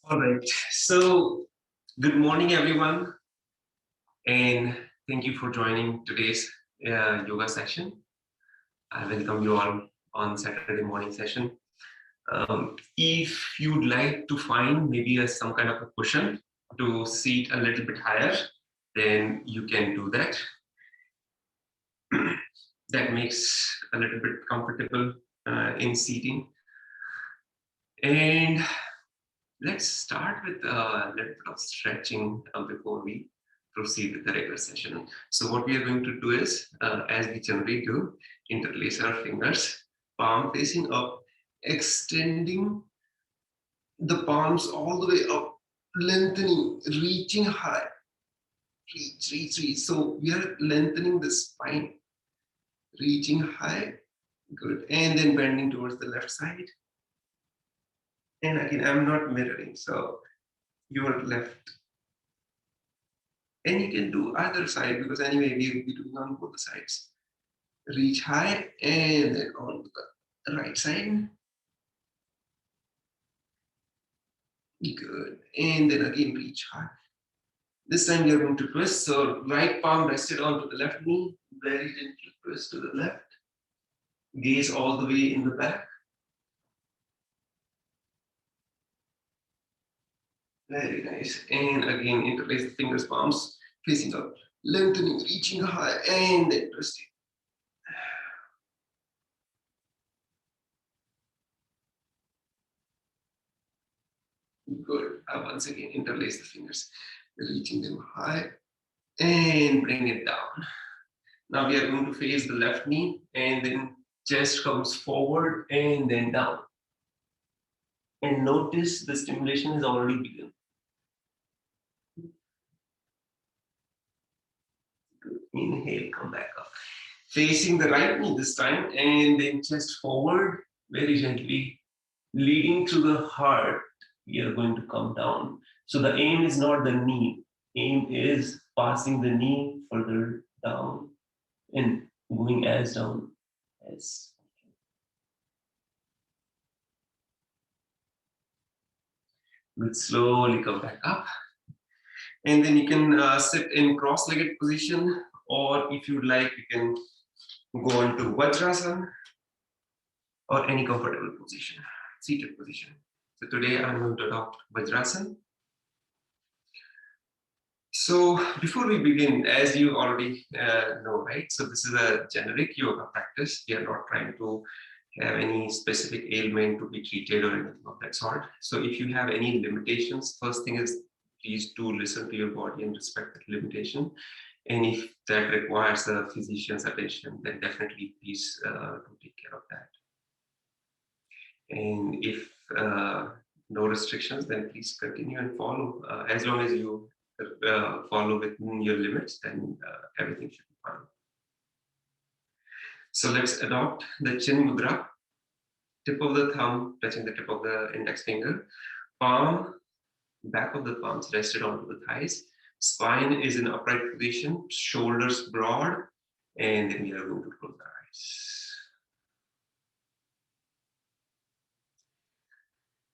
All right. So, good morning, everyone, and thank you for joining today's yoga session. I welcome you all on Saturday morning session. If you'd like to find maybe some kind of a cushion to sit a little bit higher, then you can do that. That makes a little bit comfortable in seating. And let's start with a little bit of stretching before we proceed with the regular session. So what we are going to do is, as we generally do, interlace our fingers, palm facing up, extending the palms all the way up, lengthening, reaching high, reach. So we are lengthening the spine, reaching high, good, and then bending towards the left side. And again, I'm not mirroring, so your left. And you can do either side because anyway we will be doing on both sides. Reach high and then on the right side. Good. And then again reach high. This time we are going to twist. So right palm rested onto the left knee. Very gently twist to the left. Gaze all the way in the back. Very nice. And again interlace the fingers, palms facing up. Lengthening, reaching high and then twisting. Good. Once again, interlace the fingers, reaching them high and bring it down. Now we are going to face the left knee and then chest comes forward and then down. And notice the stimulation has already begun. Good. Inhale, come back up. Facing the right knee this time and then chest forward very gently, leading to the heart. We are going to come down. So the aim is not the knee. Aim is passing the knee further down and going as down as. Good. Slowly come back up. And then you can sit in cross-legged position, or if you'd like, you can go into Vajrasana or any comfortable position, seated position. So today I'm going to adopt Vajrasana. So before we begin, as you already know, right? So this is a generic yoga practice. We are not trying to have any specific ailment to be treated or anything of that sort. So if you have any limitations, first thing is please do listen to your body and respect that limitation. And if that requires a physician's attention, then definitely please do take care of that. And if no restrictions, then please continue and follow. As long as you follow within your limits, then everything should be fine. So let's adopt the chin mudra. Tip of the thumb touching the tip of the index finger. Palm, back of the palms rested onto the thighs. Spine is in upright position, shoulders broad, and then we are going to close our eyes.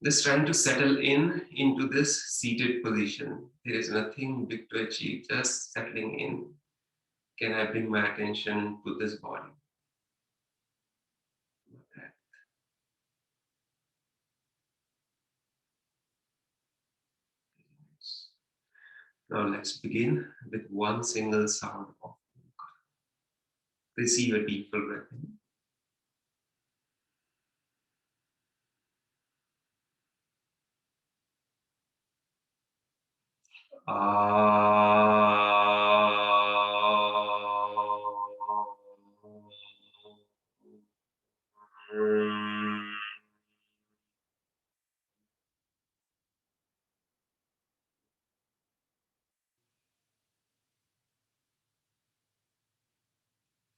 Just trying to settle into this seated position. There is nothing big to achieve, just settling in. Can I bring my attention to this body? Now let's begin with one single sound of Omkara. Receive a deep full breath in.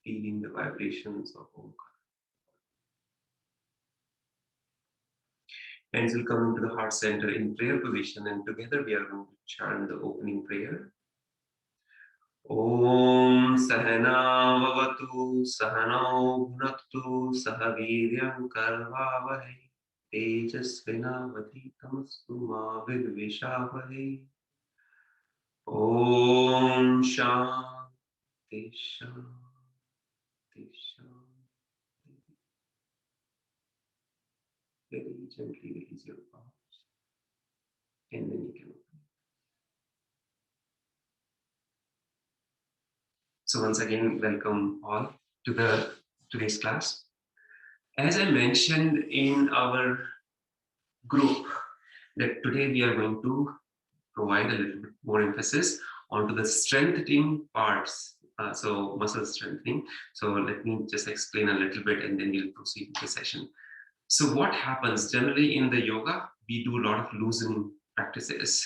Feeling the vibrations of Omkara. Hands will come into the heart center in prayer position, and together we are going to chant the opening prayer. Om Sahana Vavatu Sahano Bhunaktu Sahaviryam Karvavahe तेजस्विनावधीतमस्तु मा विद्विषावहै। ॐ शान्ति शान्ति शान्ति। Very gently release your palms, and then you can open. So once again, welcome all to today's class. As I mentioned in our group, that today we are going to provide a little bit more emphasis onto the strengthening parts. So muscle strengthening. So let me just explain a little bit and then we'll proceed with the session. So what happens generally in the yoga, we do a lot of loosening practices.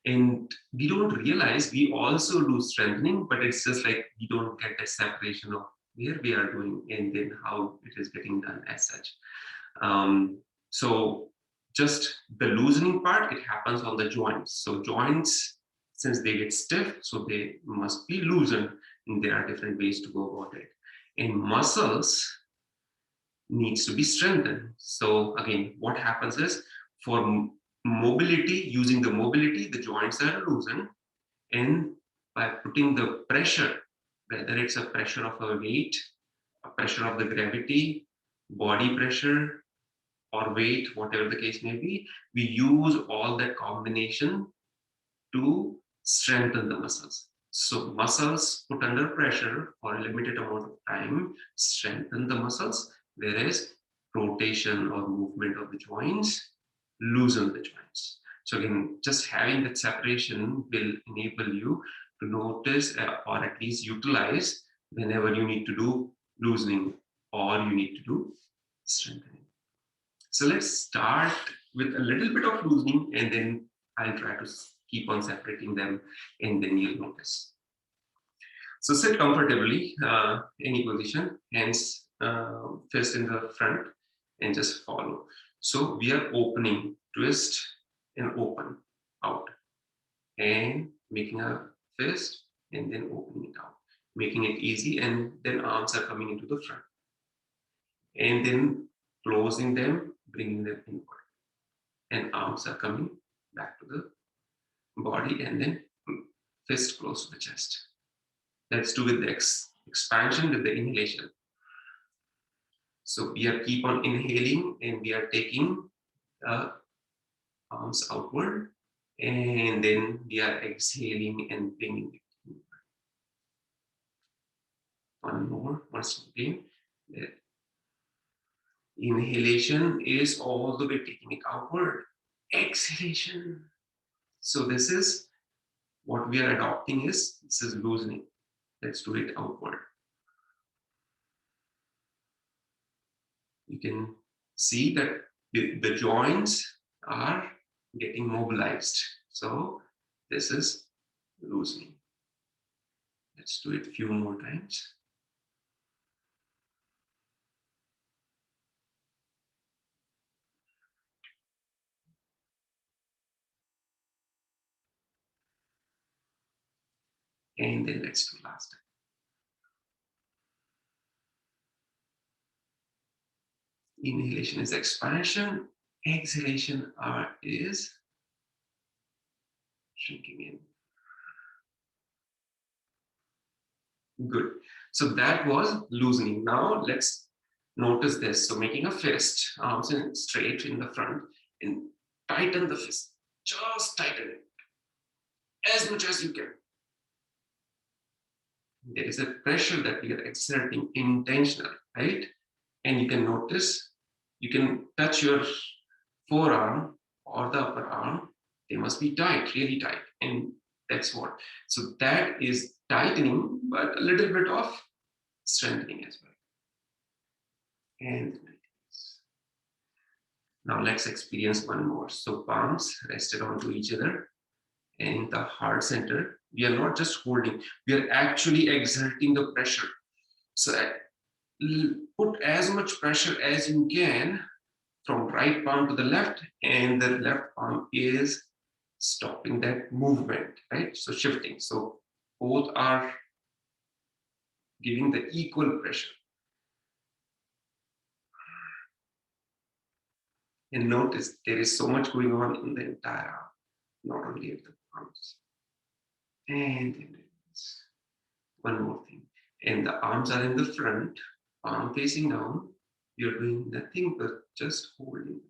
And we don't realize we also do strengthening, but it's just like we don't get the separation of where we are doing and then how it is getting done as such. So just the loosening part, it happens on the joints. So joints, since they get stiff, so they must be loosened, and there are different ways to go about it. And muscles needs to be strengthened. So again, what happens is for mobility, using the mobility, the joints are loosened, and by putting the pressure, whether it's a pressure of a weight, a pressure of the gravity, body pressure, or weight, whatever the case may be, we use all that combination to strengthen the muscles. So muscles put under pressure for a limited amount of time strengthen the muscles, whereas rotation or movement of the joints loosen the joints. So again, just having that separation will enable you to notice or at least utilize whenever you need to do loosening or you need to do strengthening. So let's start with a little bit of loosening and then I'll try to keep on separating them and then you'll notice. So sit comfortably, any position, hands fist in the front and just follow. So we are opening, twist and open out and making a fist and then opening it out, making it easy, and then arms are coming into the front and then closing them, bringing them inward, and arms are coming back to the body and then fist close to the chest. Let's do with the expansion with the inhalation. So we are keep on inhaling and we are taking arms outward, and then we are exhaling and bringing it inward. One more, once again. Inhalation is all the way taking it outward. Exhalation. So this is what we are adopting is this is loosening. Let's do it outward. You can see that the joints are getting mobilized. So this is loosening. Let's do it a few more times. And then let's do last time. Inhalation is expansion. Exhalation is shrinking in. Good. So that was loosening. Now let's notice this. So making a fist, arms in straight in the front, and tighten the fist. Just tighten it as much as you can. There is a pressure that we are exerting intentionally, right? And you can notice, you can touch your forearm or the upper arm. They must be tight, really tight. And that's what. So that is tightening, but a little bit of strengthening as well. And now let's experience one more. So palms rested onto each other. And in the heart center, we are not just holding, we are actually exerting the pressure. So put as much pressure as you can from right palm to the left, and the left palm is stopping that movement, right? So shifting. So both are giving the equal pressure. And notice there is so much going on in the entire arm, not only at the arms. And then release. One more thing. And the arms are in the front, palm facing down. You're doing nothing but just holding.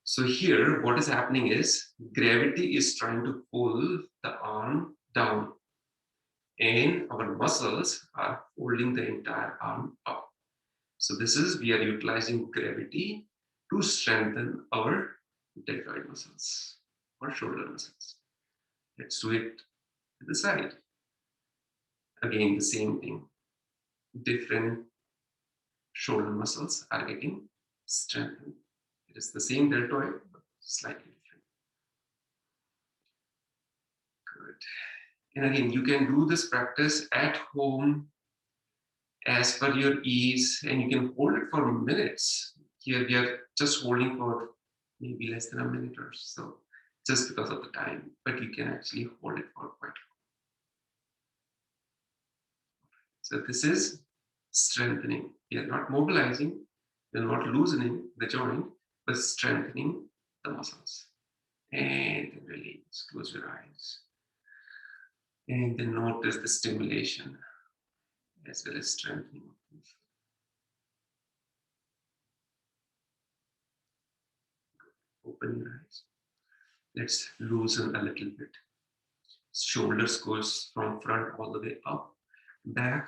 So here, what is happening is gravity is trying to pull the arm down, and our muscles are holding the entire arm up. So this is, we are utilizing gravity to strengthen our deltoid muscles or shoulder muscles. Let's do it to the side. Again, the same thing. Different shoulder muscles are getting strengthened. It is the same deltoid, but slightly different. Good. And again, you can do this practice at home as per your ease, and you can hold it for minutes. Here we are just holding for maybe less than a minute or so, just because of the time, but you can actually hold it for quite long. So this is strengthening. We are not mobilizing, we are not loosening the joint, but strengthening the muscles. And then release, close your eyes. And then notice the stimulation as well as strengthening. Open your eyes. Let's loosen a little bit. Shoulders goes from front all the way up, back,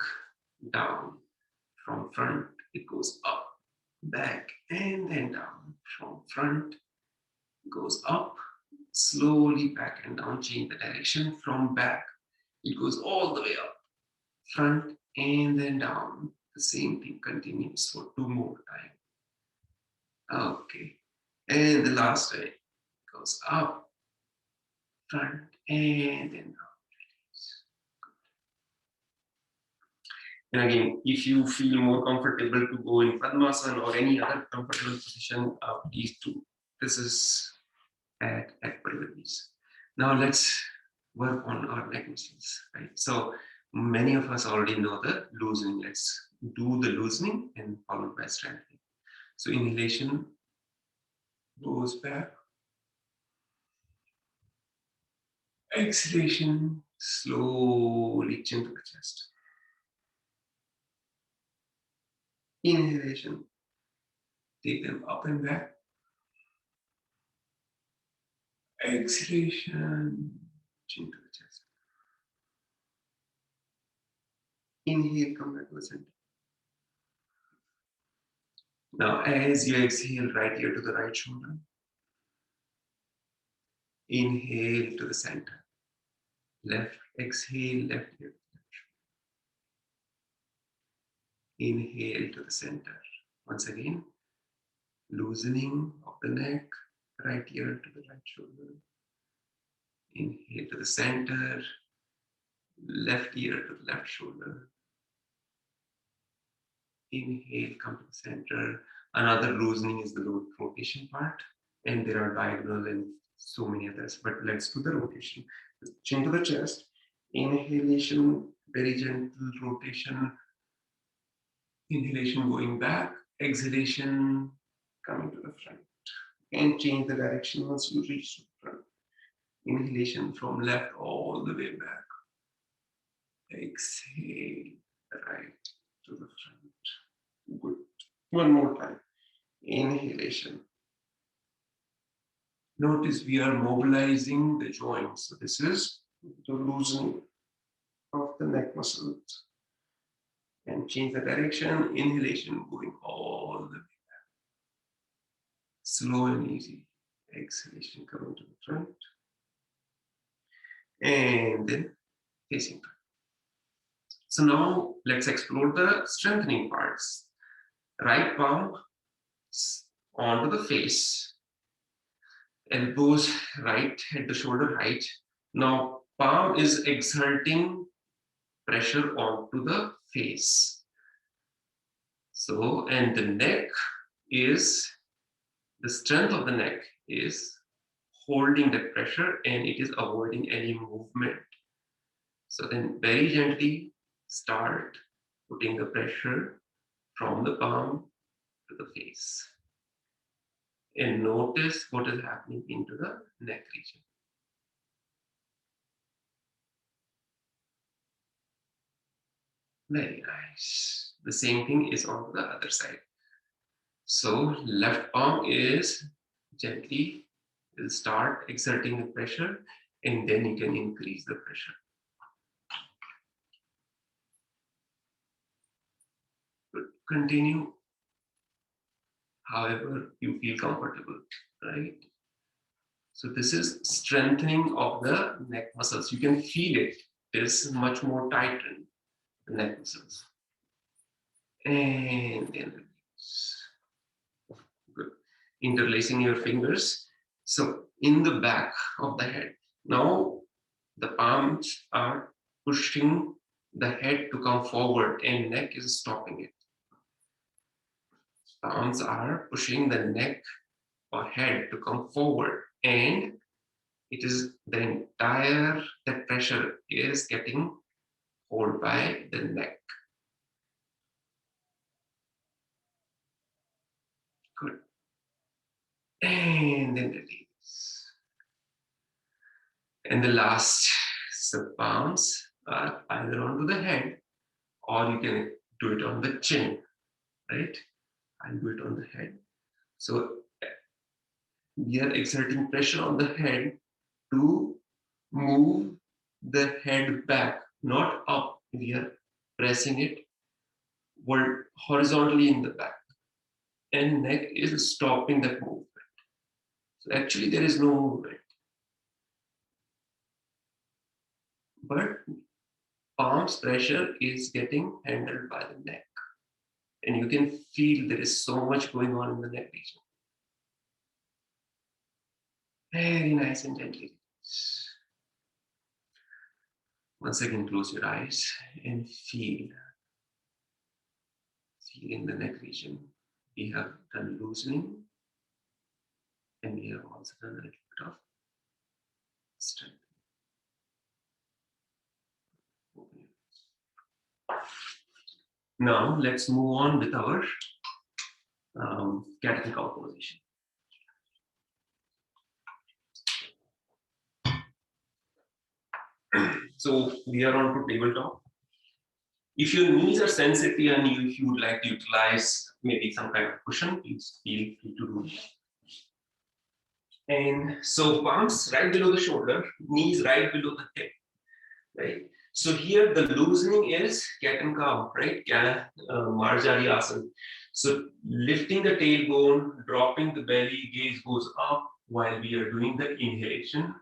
down. From front, it goes up, back, and then down. From front, goes up, slowly back and down. Change the direction. From back, it goes all the way up, front, and then down. The same thing continues for 2 more times. Okay. And the last time goes up, front, and then down. And again, if you feel more comfortable to go in Padmasana or any other comfortable position, please do. This is at equal ease. Now let's work on our neck muscles, right? So many of us already know the loosening. Let's do the loosening and followed by strengthening. So inhalation goes back. Exhalation, slowly chin to the chest. Inhalation, take them up and back. Exhalation, chin to the chest. Inhale, come back to the center. Now, as you exhale, right ear to the right shoulder. Inhale to the center. Left, exhale, left ear to the left shoulder. Inhale to the center. Once again, loosening of the neck, right ear to the right shoulder. Inhale to the center, left ear to the left shoulder. Inhale, come to the center. Another loosening is the rotation part, and there are diagonal and so many others, but let's do the rotation. Chin to the chest, inhalation, very gentle rotation, inhalation going back, exhalation coming to the front, and change the direction once you reach the front. Inhalation from left all the way back, exhale right to the front. Good. One more time. Inhalation. Notice we are mobilizing the joints. So this is the loosening of the neck muscles. And change the direction. Inhalation going all the way back. Slow and easy. Exhalation coming to the front. And then facing front. So now let's explore the strengthening parts. Right palm onto the face. Elbows right at the shoulder height. Now palm is exerting pressure onto the face. So, and the neck is, the strength of the neck is holding that pressure and it is avoiding any movement. So then very gently start putting the pressure from the palm to the face. And notice what is happening into the neck region. Very nice. The same thing is on the other side. So left arm is gently will start exerting the pressure, and then you can increase the pressure. Good. Continue however you feel comfortable, right? So this is strengthening of the neck muscles. You can feel it. It is much more tightened, the neck muscles. And then release. Good. Interlacing your fingers. So in the back of the head. Now the palms are pushing the head to come forward and neck is stopping it. Palms are pushing the neck or head to come forward, and it is the entire that pressure is getting held by the neck. Good. And then release. And the last palms are either onto the head or you can do it on the chin, right? I'll do it on the head. So we are exerting pressure on the head to move the head back, not up. We are pressing it horizontally in the back, and neck is stopping that movement. So actually there is no movement, but palms pressure is getting handled by the neck, and you can feel there is so much going on in the neck region. Very nice and gently. Once again, close your eyes and feel in the neck region. We have done loosening, and we have also done a little bit of strengthening. Now let's move on with our cat and cow position. So we are on to tabletop. If your knees are sensitive and if you would like to utilize maybe some kind of cushion, please feel free to do it. And so palms right below the shoulder, knees right below the hip, right? So here the loosening is cat and cow, right? Marjari asana. So lifting the tailbone, dropping the belly, gaze goes up while we are doing the inhalation.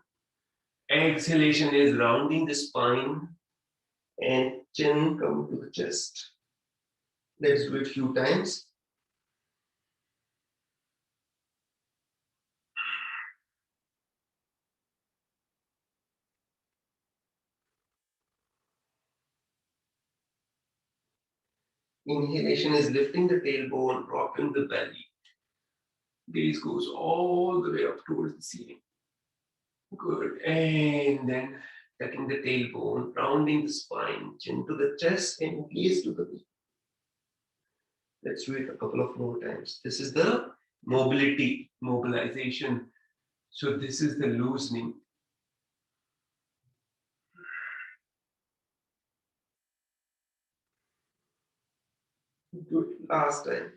Exhalation is rounding the spine and chin come to the chest. Let's do it a few times. Inhalation is lifting the tailbone, dropping the belly. Gaze goes all the way up towards the ceiling. Good. And then tucking the tailbone, rounding the spine, chin to the chest, and gaze to the knee. Let's do it a couple of more times. This is the mobilization. So this is the loosening. Good. Last time.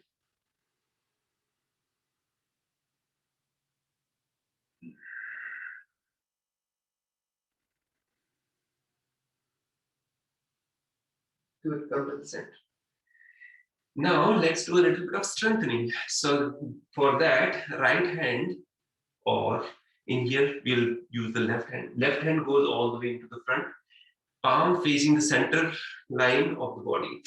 Good. Come to the center. Now let's do a little bit of strengthening. So for that, right hand, or in here we'll use the left hand. Left hand goes all the way into the front, palm facing the center line of the body.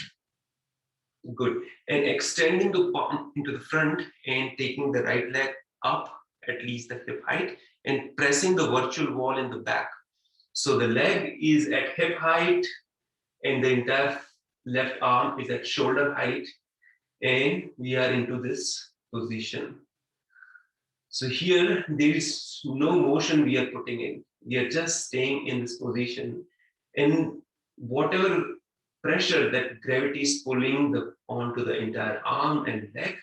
Good. And extending the palm into the front and taking the right leg up at least the hip height and pressing the virtual wall in the back. So the leg is at hip height and the entire left arm is at shoulder height, and we are into this position. So here there is no motion we are putting in. We are just staying in this position, and whatever pressure that gravity is pulling onto the entire arm and leg,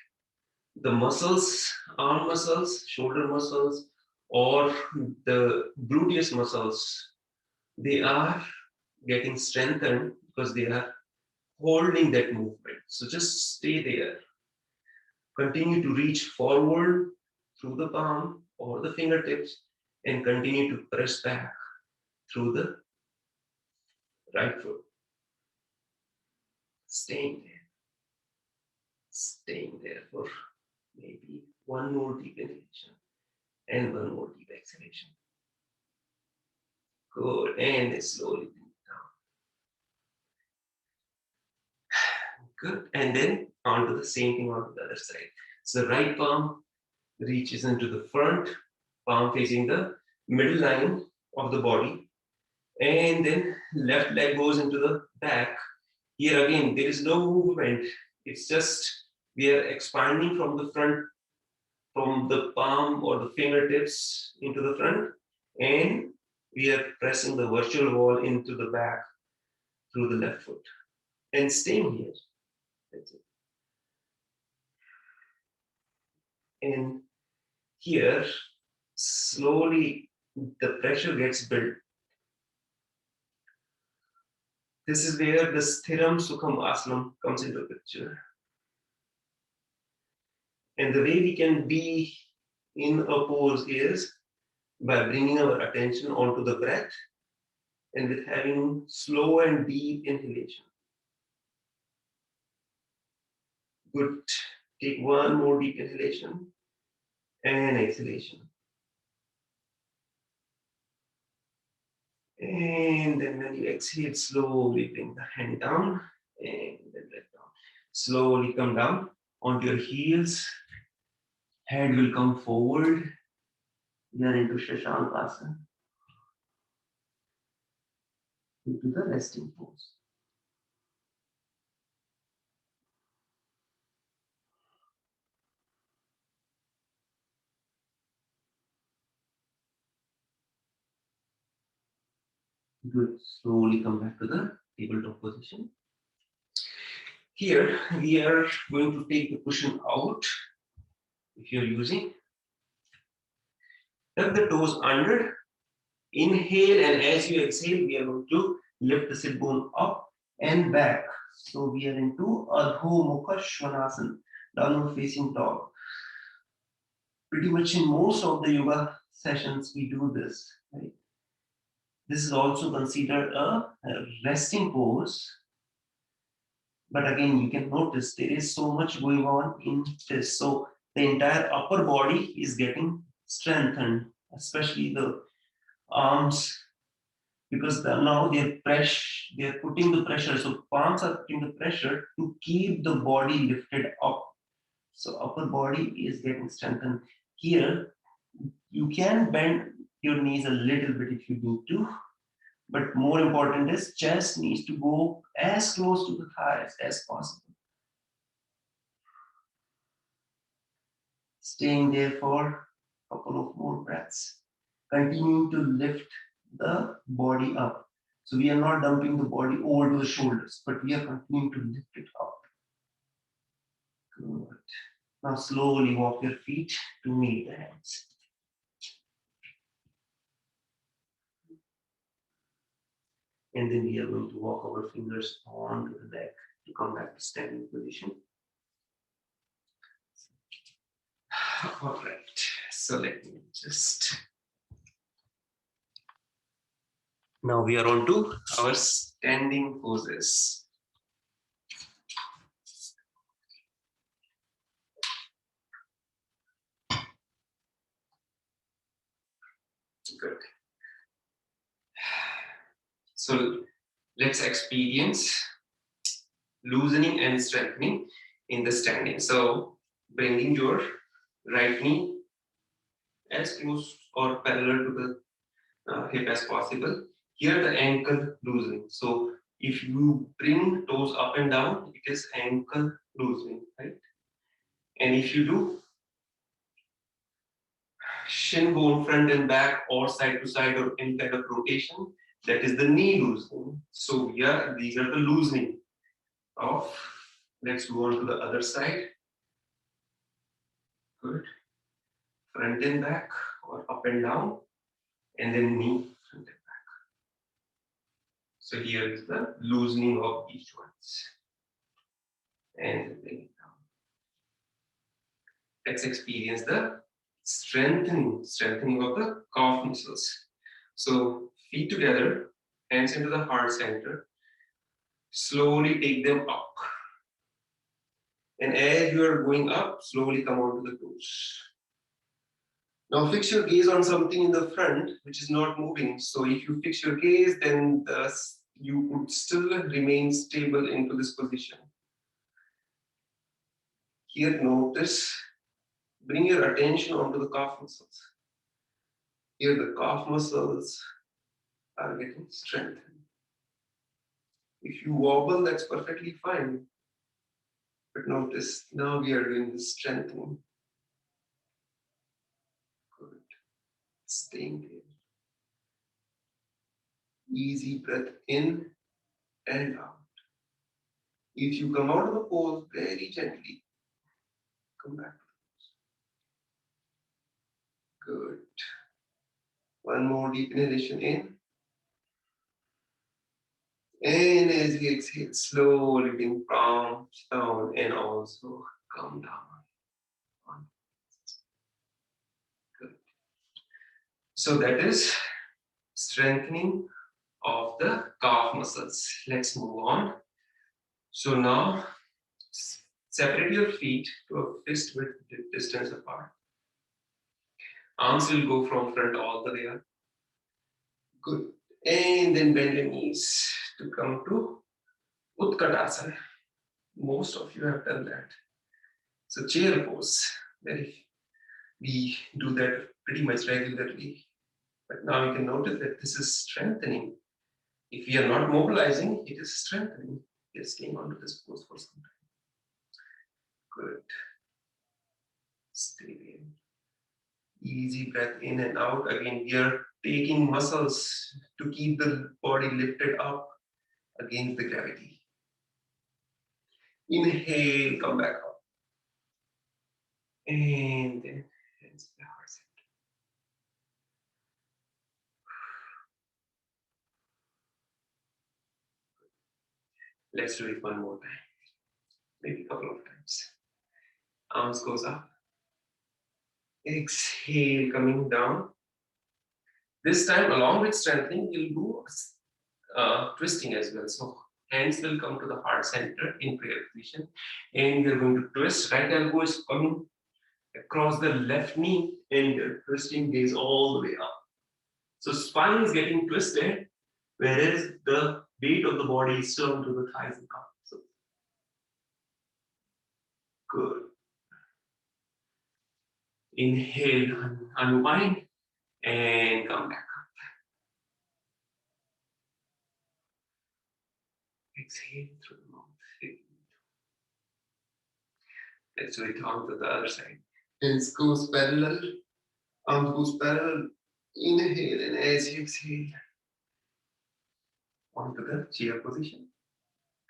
the muscles, arm muscles, shoulder muscles, or the gluteus muscles, they are getting strengthened because they are holding that movement. So just stay there. Continue to reach forward through the palm or the fingertips and continue to press back through the right foot. Staying there. Staying there for maybe one more deep inhalation and one more deep exhalation. Good. And then slowly bring it down. Good. And then onto the same thing on the other side. So right palm reaches into the front, palm facing the middle line of the body. And then left leg goes into the back. Here again, there is no movement. It's just we are expanding from the front, from the palm or the fingertips into the front, and we are pressing the virtual wall into the back through the left foot and staying here. That's it. And here, slowly the pressure gets built. This is where the Sthiram Sukham Asanam comes into the picture. And the way we can be in a pose is by bringing our attention onto the breath and with having slow and deep inhalation. Good. Take one more deep inhalation and exhalation. And then when you exhale, slowly bring the hand down and then let down. Slowly come down onto your heels. Head will come forward. We are into Shashankasana. Into the resting pose. Good. Slowly come back to the tabletop position. Here we are going to take the cushion out. If you're using, tuck the toes under, inhale, and as you exhale, we are going to lift the sit bone up and back. So we are into Adho Mukha Svanasana, downward facing dog. Pretty much in most of the yoga sessions, we do this, right? This is also considered a resting pose. But again, you can notice there is so much going on in this. So the entire upper body is getting strengthened, especially the arms, because now they're putting the pressure. So palms are putting the pressure to keep the body lifted up. So upper body is getting strengthened. Here, you can bend your knees a little bit if you need to, but more important is chest needs to go as close to the thighs as possible. Staying there for a couple of more breaths. Continuing to lift the body up. So we are not dumping the body over to the shoulders, but we are continuing to lift it up. Good. Now slowly walk your feet to meet the hands. And then we are going to walk our fingers onto the deck to come back to standing position. All right, so let me just. Now we are on to our standing poses. Good. So let's experience loosening and strengthening in the standing. So bringing your right knee as close or parallel to the hip as possible. Here the ankle loosening. So if you bring toes up and down, it is ankle loosening, right? And if you do shin bone front and back or side to side or any kind of rotation, that is the knee loosening. So yeah, these are the loosening of. Let's go on to the other side. Good. Front and back or up and down, and then knee, front and back. So here is the loosening of these joints. And bring it down. Let's experience the strengthening of the calf muscles. So feet together, hands into the heart center. Slowly take them up. And as you are going up, slowly come onto the toes. Now fix your gaze on something in the front which is not moving. So if you fix your gaze, then you would still remain stable into this position. Here, notice, bring your attention onto the calf muscles. Here, the calf muscles are getting strengthened. If you wobble, that's perfectly fine. But notice, now we are doing the strengthening. Good. Staying there. Easy breath in and out. If you come out of the pose very gently, come back. Good. One more deep inhalation in. And as you exhale, slowly bring palms down and also come down. Good. So that is strengthening of the calf muscles. Let's move on. So now separate your feet to a fist width distance apart. Arms will go from front all the way up. Good. And then bend your knees to come to Utkatasana. Most of you have done that. So chair pose. We do that pretty much regularly. But now you can notice that this is strengthening. If we are not mobilizing, it is strengthening. We are staying onto this pose for some time. Good. Stay there. Easy breath in and out. Again, we are taking muscles to keep the body lifted up against the gravity. Inhale, come back up. And then hands to the heart center. Let's do it one more time. Maybe a couple of times. Arms goes up. Exhale, coming down. This time, along with strengthening, we'll do twisting as well. So hands will come to the heart center in prayer position. And we're going to twist. Right elbow is coming across the left knee and twisting gaze all the way up. So spine is getting twisted, whereas the weight of the body is still onto the thighs and calves. So, good. Inhale, unwind, and come back up. Exhale through the mouth. Let's do it on to the other side. Hands goes parallel, arms goes parallel. Inhale, and as you exhale, onto the chair position.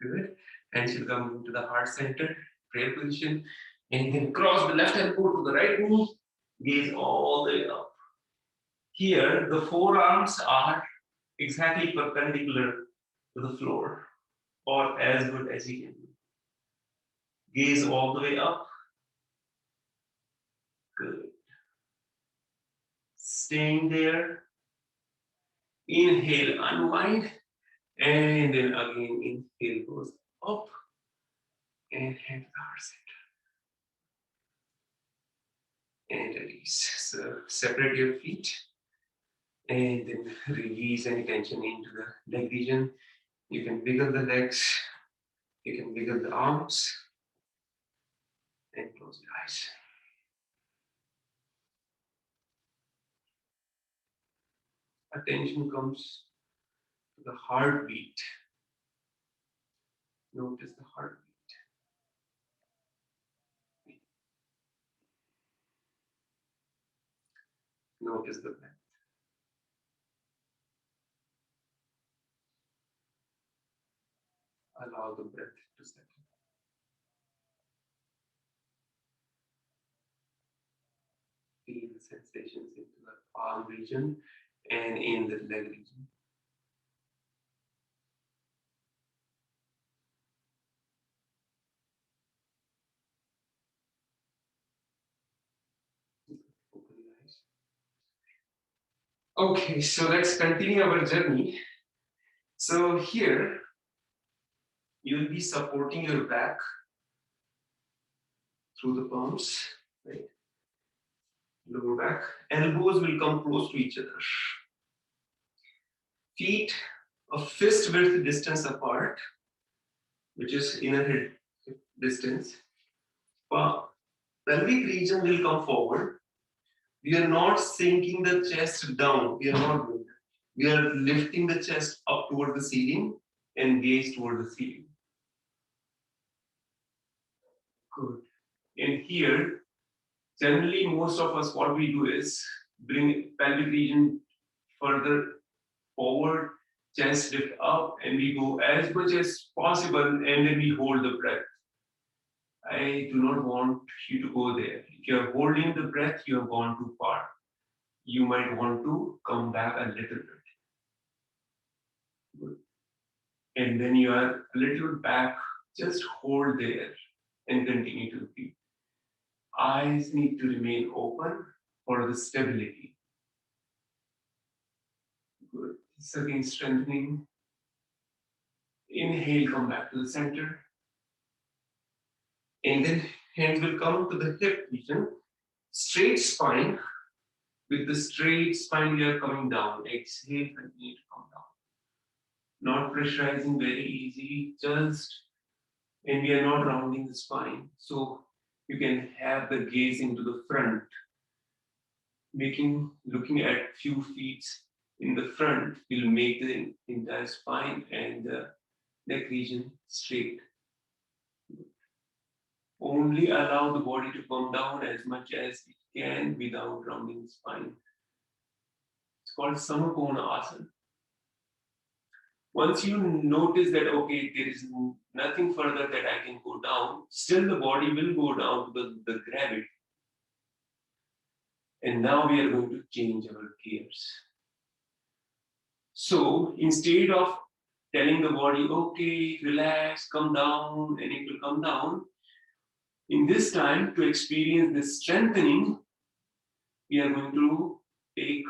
Good. Hands will come into the heart center, prayer position, and then cross the left elbow to the right knee, gaze all the way up. Here, the forearms are exactly perpendicular to the floor, or as good as you can do. Gaze all the way up. Good. Staying there. Inhale, unwind. And then again, inhale goes up. And head to the heart center. And release. So separate your feet. And then release any tension into the leg region. You can wiggle the legs. You can wiggle the arms. And close your eyes. Attention comes to the heartbeat. Notice the heartbeat. Notice the breath. Allow the breath to settle. sensations into the palm region and in the leg region. Okay, so let's continue our journey. So here, you'll be supporting your back through the palms, right? Lower back. Elbows will come close to each other. Feet a fist width distance apart, which is inner hip distance. Pelvic region will come forward. We are not sinking the chest down. We are not doing that. We are lifting the chest up toward the ceiling and gaze toward the ceiling. Good. And here, generally, most of us, what we do is bring pelvic region further forward, chest lift up, and we go as much as possible, and then we hold the breath. I do not want you to go there. If you are holding the breath, you have gone too far. You might want to come back a little bit. Good. And then you are a little back, just hold there and continue to breathe. Eyes need to remain open for the stability. Good. So again, strengthening. Inhale, come back to the center. And then hands will come to the hip region. Straight spine. With the straight spine, we are coming down. Exhale, continue to come down. Not pressurizing, very easy. And we are not rounding the spine. So you can have the gaze into the front. Looking at few feet in the front will make the entire spine and the neck region straight. Only allow the body to come down as much as it can without rounding the spine. It's called Samapona Asana. Once you notice that, okay, there is nothing further that I can go down, still the body will go down to the gravity. And now we are going to change our gears. So instead of telling the body, okay, relax, come down, and it will come down, in this time to experience this strengthening, we are going to take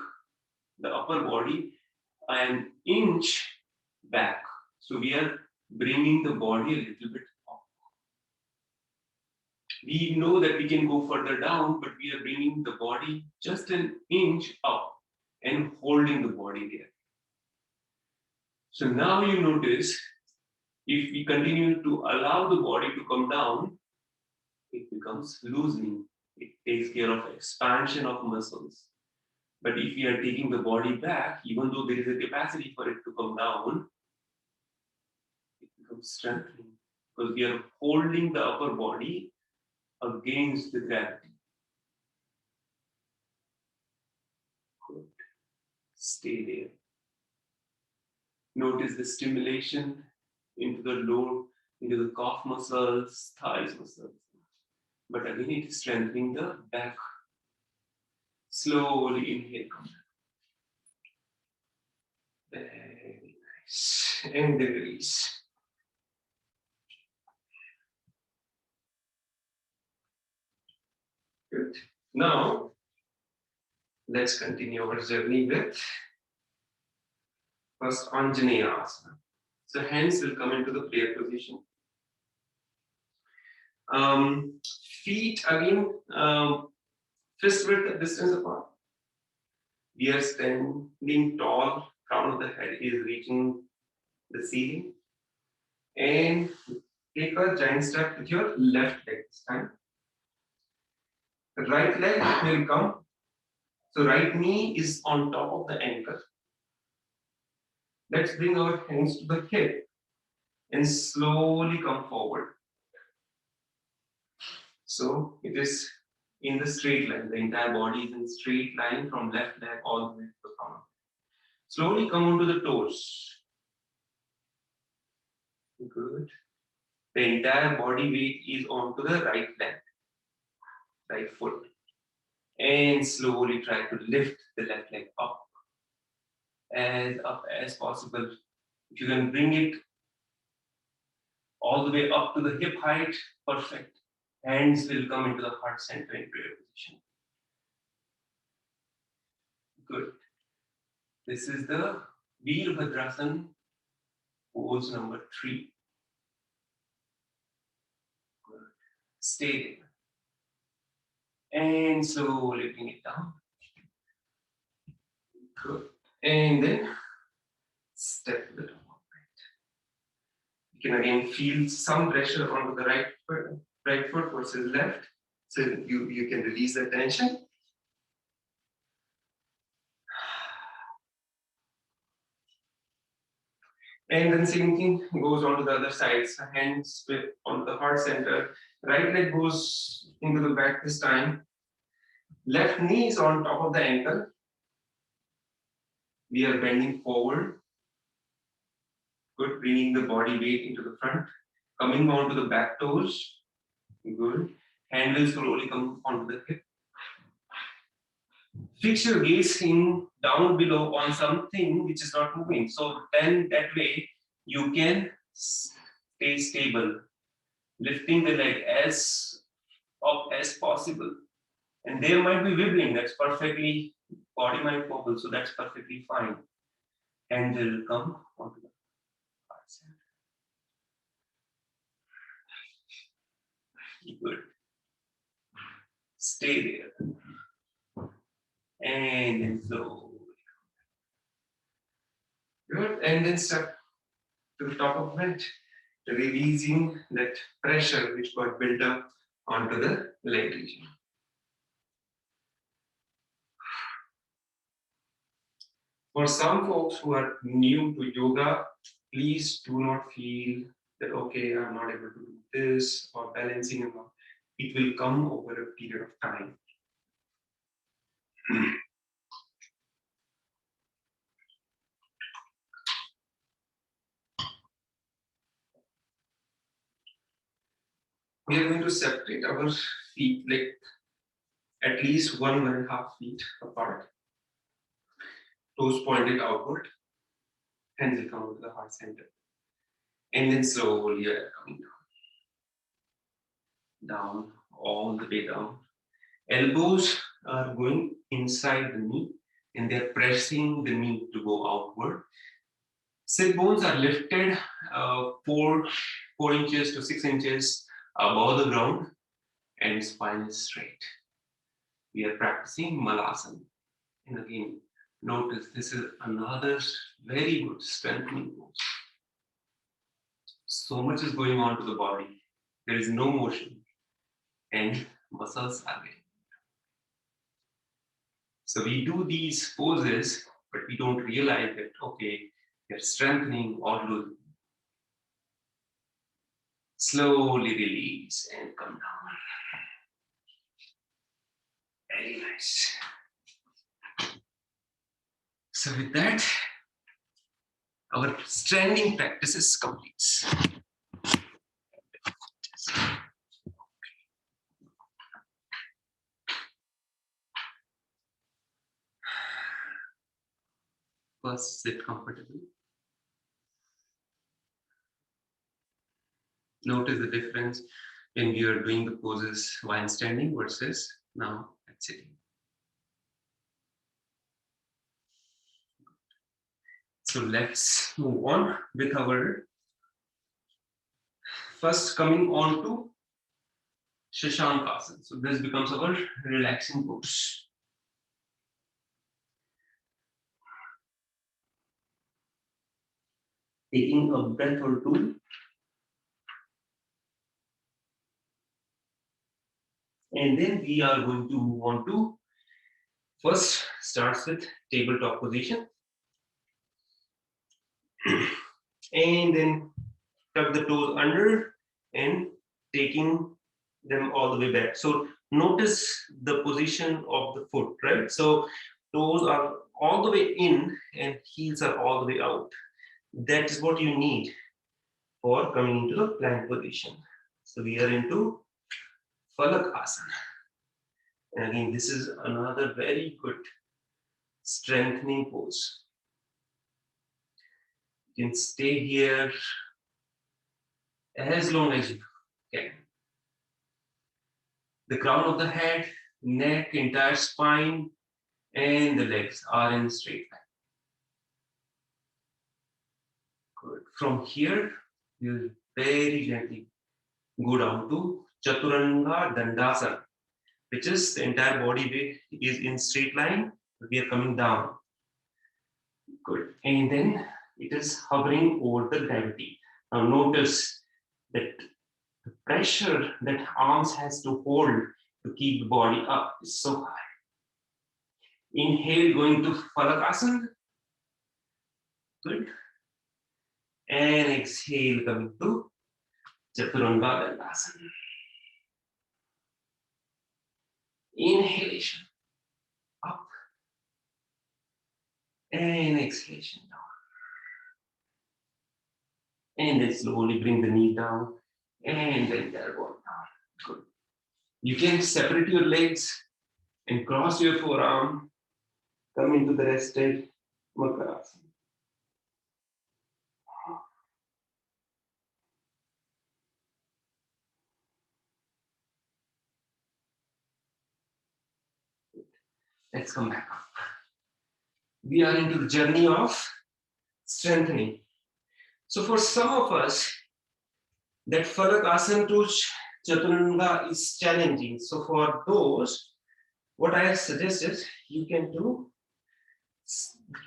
the upper body an inch back. So we are bringing the body a little bit up. We know that we can go further down, but we are bringing the body just an inch up and holding the body there. So now you notice, if we continue to allow the body to come down, it becomes loosening. It takes care of expansion of muscles. But if we are taking the body back, even though there is a capacity for it to come down, it becomes strengthening because we are holding the upper body against the gravity. Good. Stay there. Notice the stimulation into the calf muscles, thighs muscles. But again, it is strengthening the back. Slowly inhale, come back. Very nice. And release. Good. Now, let's continue our journey with first Anjaneya Asana. So hands will come into the prayer position. Feet again, fist width distance apart. We are standing tall, crown of the head is reaching the ceiling. And take a giant step with your left leg this time. The right leg will come. So right knee is on top of the ankle. Let's bring our hands to the hip and slowly come forward. So it is in the straight line. The entire body is in straight line from left leg all the way to the front. Slowly come onto the toes. Good. The entire body weight is onto the right leg, right foot. And slowly try to lift the left leg up as possible. If you can bring it all the way up to the hip height, perfect. Hands will come into the heart center in prayer position. Good. This is the Veerbhadrasana pose number 3. Good. Stay there. And slowly bring it down. Good. And then step to the top. You can again feel some pressure onto the right foot versus left. So you can release the tension. And then same thing goes on to the other side. So hands onto the heart center. Right leg goes into the back this time. Left knee is on top of the ankle. We are bending forward. Good. Bringing the body weight into the front. Coming onto the back toes. Good. Hand will slowly come onto the hip. Fix your gaze in down below on something which is not moving. So then that way you can stay stable, lifting the leg as up as possible. And there might be wibbling, that's perfectly body mind mobile, so that's perfectly fine. And will come onto the heart center. Good. Stay there. And then slowly. Good. And then step to the top of it, releasing that pressure which got built up onto the leg region. For some folks who are new to yoga, please do not feel that, okay, I'm not able to do this or balancing and all. It will come over a period of time. We are going to separate our feet like at least 1.5 feet apart. Toes pointed outward. Hands will come to the heart center. And then slowly coming down. Down, all the way down. Elbows are going inside the knee and they're pressing the knee to go outward. Sit bones are lifted 4 inches to 6 inches above the ground and spine is straight. We are practicing Malasana. And again, notice this is another very good strengthening pose. So much is going on to the body. There is no motion and muscles are getting. So we do these poses, but we don't realize that, okay, they're strengthening or losing. Slowly release and come down. Very nice. So with that, our strengthening practice is complete. First, sit comfortably. Notice the difference when we are doing the poses while standing versus now at sitting. So let's move on with our first coming on to Shashankasana. So this becomes our relaxing pose. Taking a breath or two. And then we are going to move on to, first starts with tabletop position. And then tuck the toes under and taking them all the way back. So notice the position of the foot, right? So toes are all the way in and heels are all the way out. That is what you need for coming into the plank position. So we are into Falakasana. And again, this is another very good strengthening pose. You can stay here as long as you can. The crown of the head, neck, entire spine, and the legs are in straight line. Good. From here, you very gently go down to Chaturanga Dandasana, which is the entire body weight is in straight line. We are coming down. Good. And then it is hovering over the gravity. Now notice that the pressure that arms has to hold to keep the body up is so high. Inhale, going to Phalakasana. Good. And exhale, coming to Chaturanga Dandasana. Inhalation, up. And exhalation, down. And then slowly bring the knee down. And then the elbow down. Good. You can separate your legs and cross your forearm. Come into the rested Makarasana. Let's come back up. We are into the journey of strengthening. So for some of us, that Phalakasana to Chaturanga is challenging. So for those, what I suggest is you can do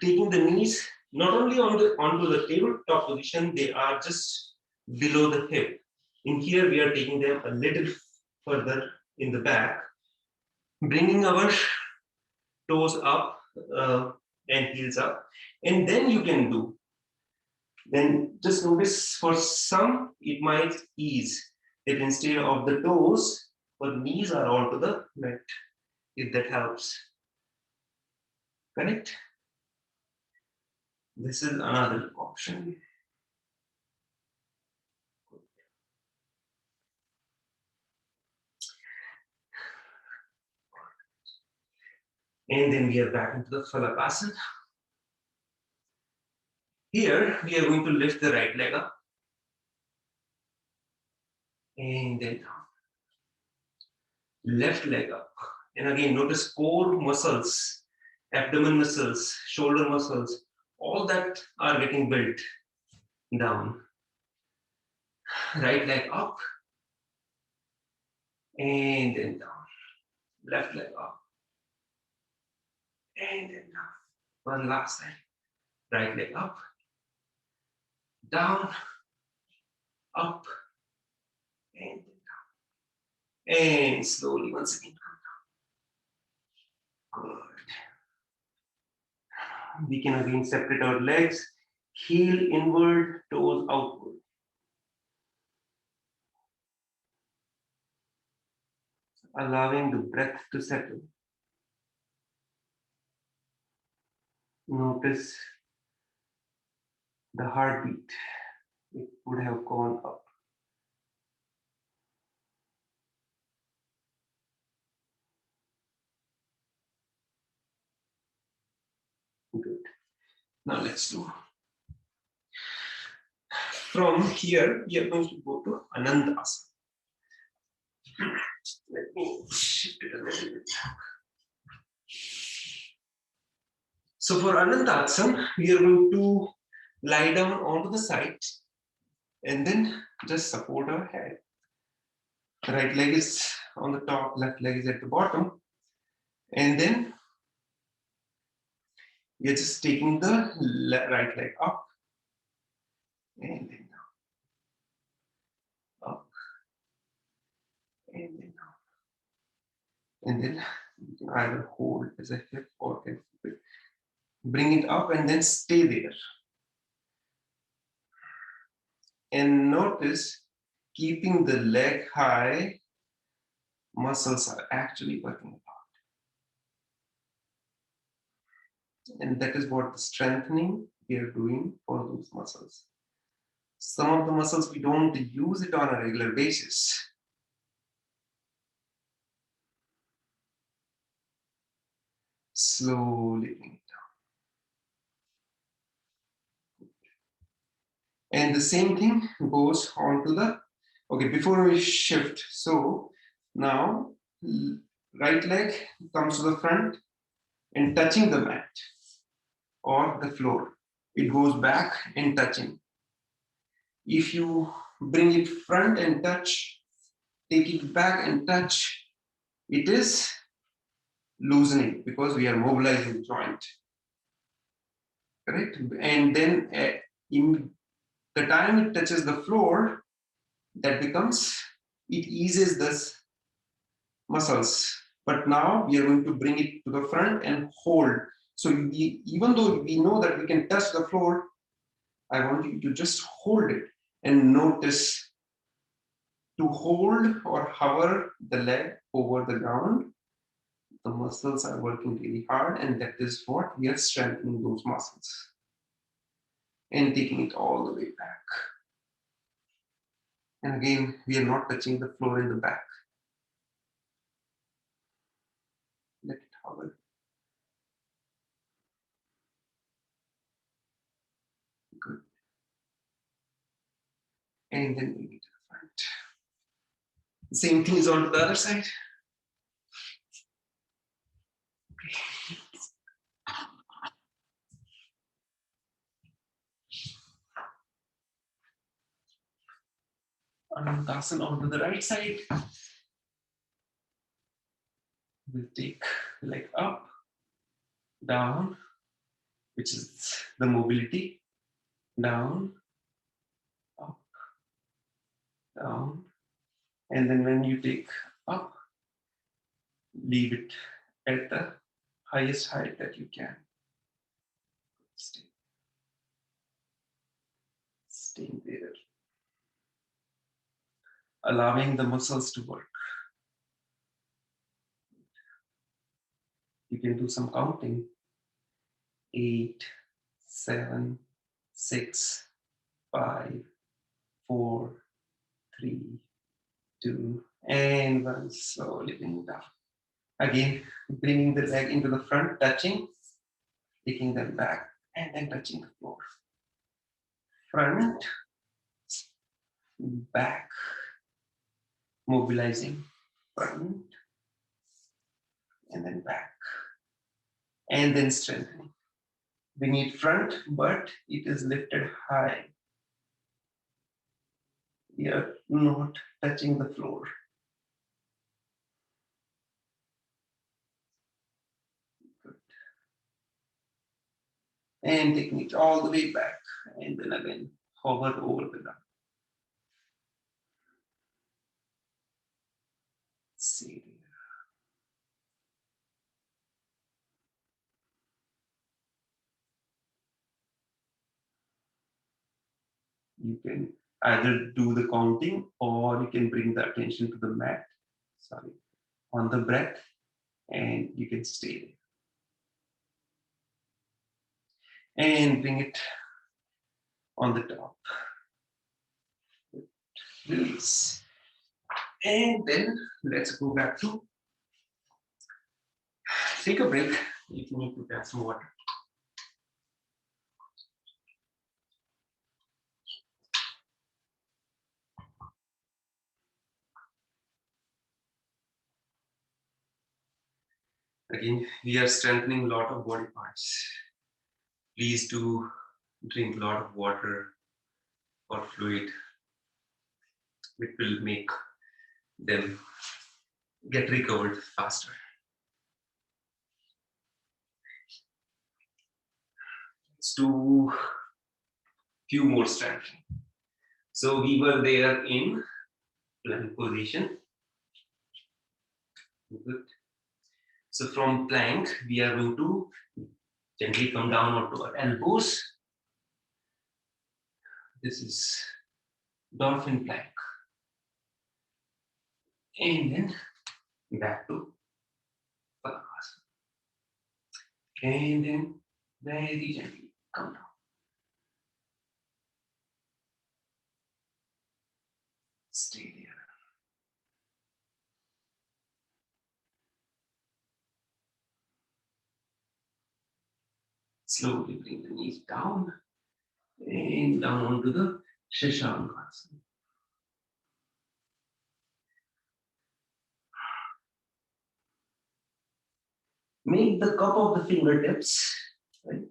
taking the knees not only onto the tabletop position, they are just below the hip. In here, we are taking them a little further in the back, bringing our toes up and heels up, and then you can do. Then just notice for some, it might ease that instead of the toes, the knees are onto the mat, if that helps. Correct? This is another option. And then we are back into the Phalakasana. Here, we are going to lift the right leg up. And then down. Left leg up. And again, notice core muscles, abdomen muscles, shoulder muscles, all that are getting built down. Right leg up. And then down. Left leg up. And then down. One last time. Right leg up. Down. Up. And then down. And slowly once again come down. Good. We can again separate our legs. Heel inward, toes outward. Allowing the breath to settle. Notice the heartbeat. It would have gone up. Good. Now let's do. From here, we are going to go to Anandasana. Let me shift it a little bit. So for Anandasana, we are going to lie down onto the side and then just support our head. The right leg is on the top, left leg is at the bottom. And then we are just taking the right leg up and then down. Up and then down. And then you can either hold as a hip or bring it up and then stay there. And notice, keeping the leg high, muscles are actually working apart. And that is what the strengthening we are doing for those muscles. Some of the muscles, we don't use it on a regular basis. slowly bring it down. And the same thing goes on to the, okay, before we shift. So now right leg comes to the front and touching the mat or the floor. It goes back and touching. If you bring it front and touch, take it back and touch, it is loosening because we are mobilizing the joint. Correct? And then in the time it touches the floor, that becomes, it eases this muscles. But now we are going to bring it to the front and hold. So even though we know that we can touch the floor, I want you to just hold it and notice to hold or hover the leg over the ground. The muscles are working really hard, and that is what we are strengthening those muscles and taking it all the way back. And again, we are not touching the floor in the back. Let it hover. Good. And then bring it to the front. The same thing is on to the other side. Anandasana onto the right side. We'll take the leg up, down, which is the mobility, down, up, down. And then when you take up, leave it at the highest height that you can. Staying there. Allowing the muscles to work. You can do some counting. 8, 7, 6, 5, 4, 3, 2, and 1. Slowly bring it down. Again, bringing the leg into the front, touching, taking them back, and then touching the floor. Front, back, mobilizing, front, and then back, and then strengthening. We need front, but it is lifted high. We are not touching the floor. Good. And taking it all the way back, and then again hover over the ground. See there. You can either do the counting or you can bring the attention to the mat, on the breath, and you can stay there. And bring it on the top. Release. And then let's go back to take a break if you need to get some water. Again, we are strengthening a lot of body parts. Please do drink a lot of water or fluid. It will make them get recovered faster. Let's do a few more strengthening. So we were there in plank position. Good. So from plank, we are going to gently come down onto our elbows. This is dolphin plank. And then back to Padmakasana. And then very gently come down. Stay there. Slowly bring the knees down and down onto the Shashankasana. Make the cup of the fingertips, right?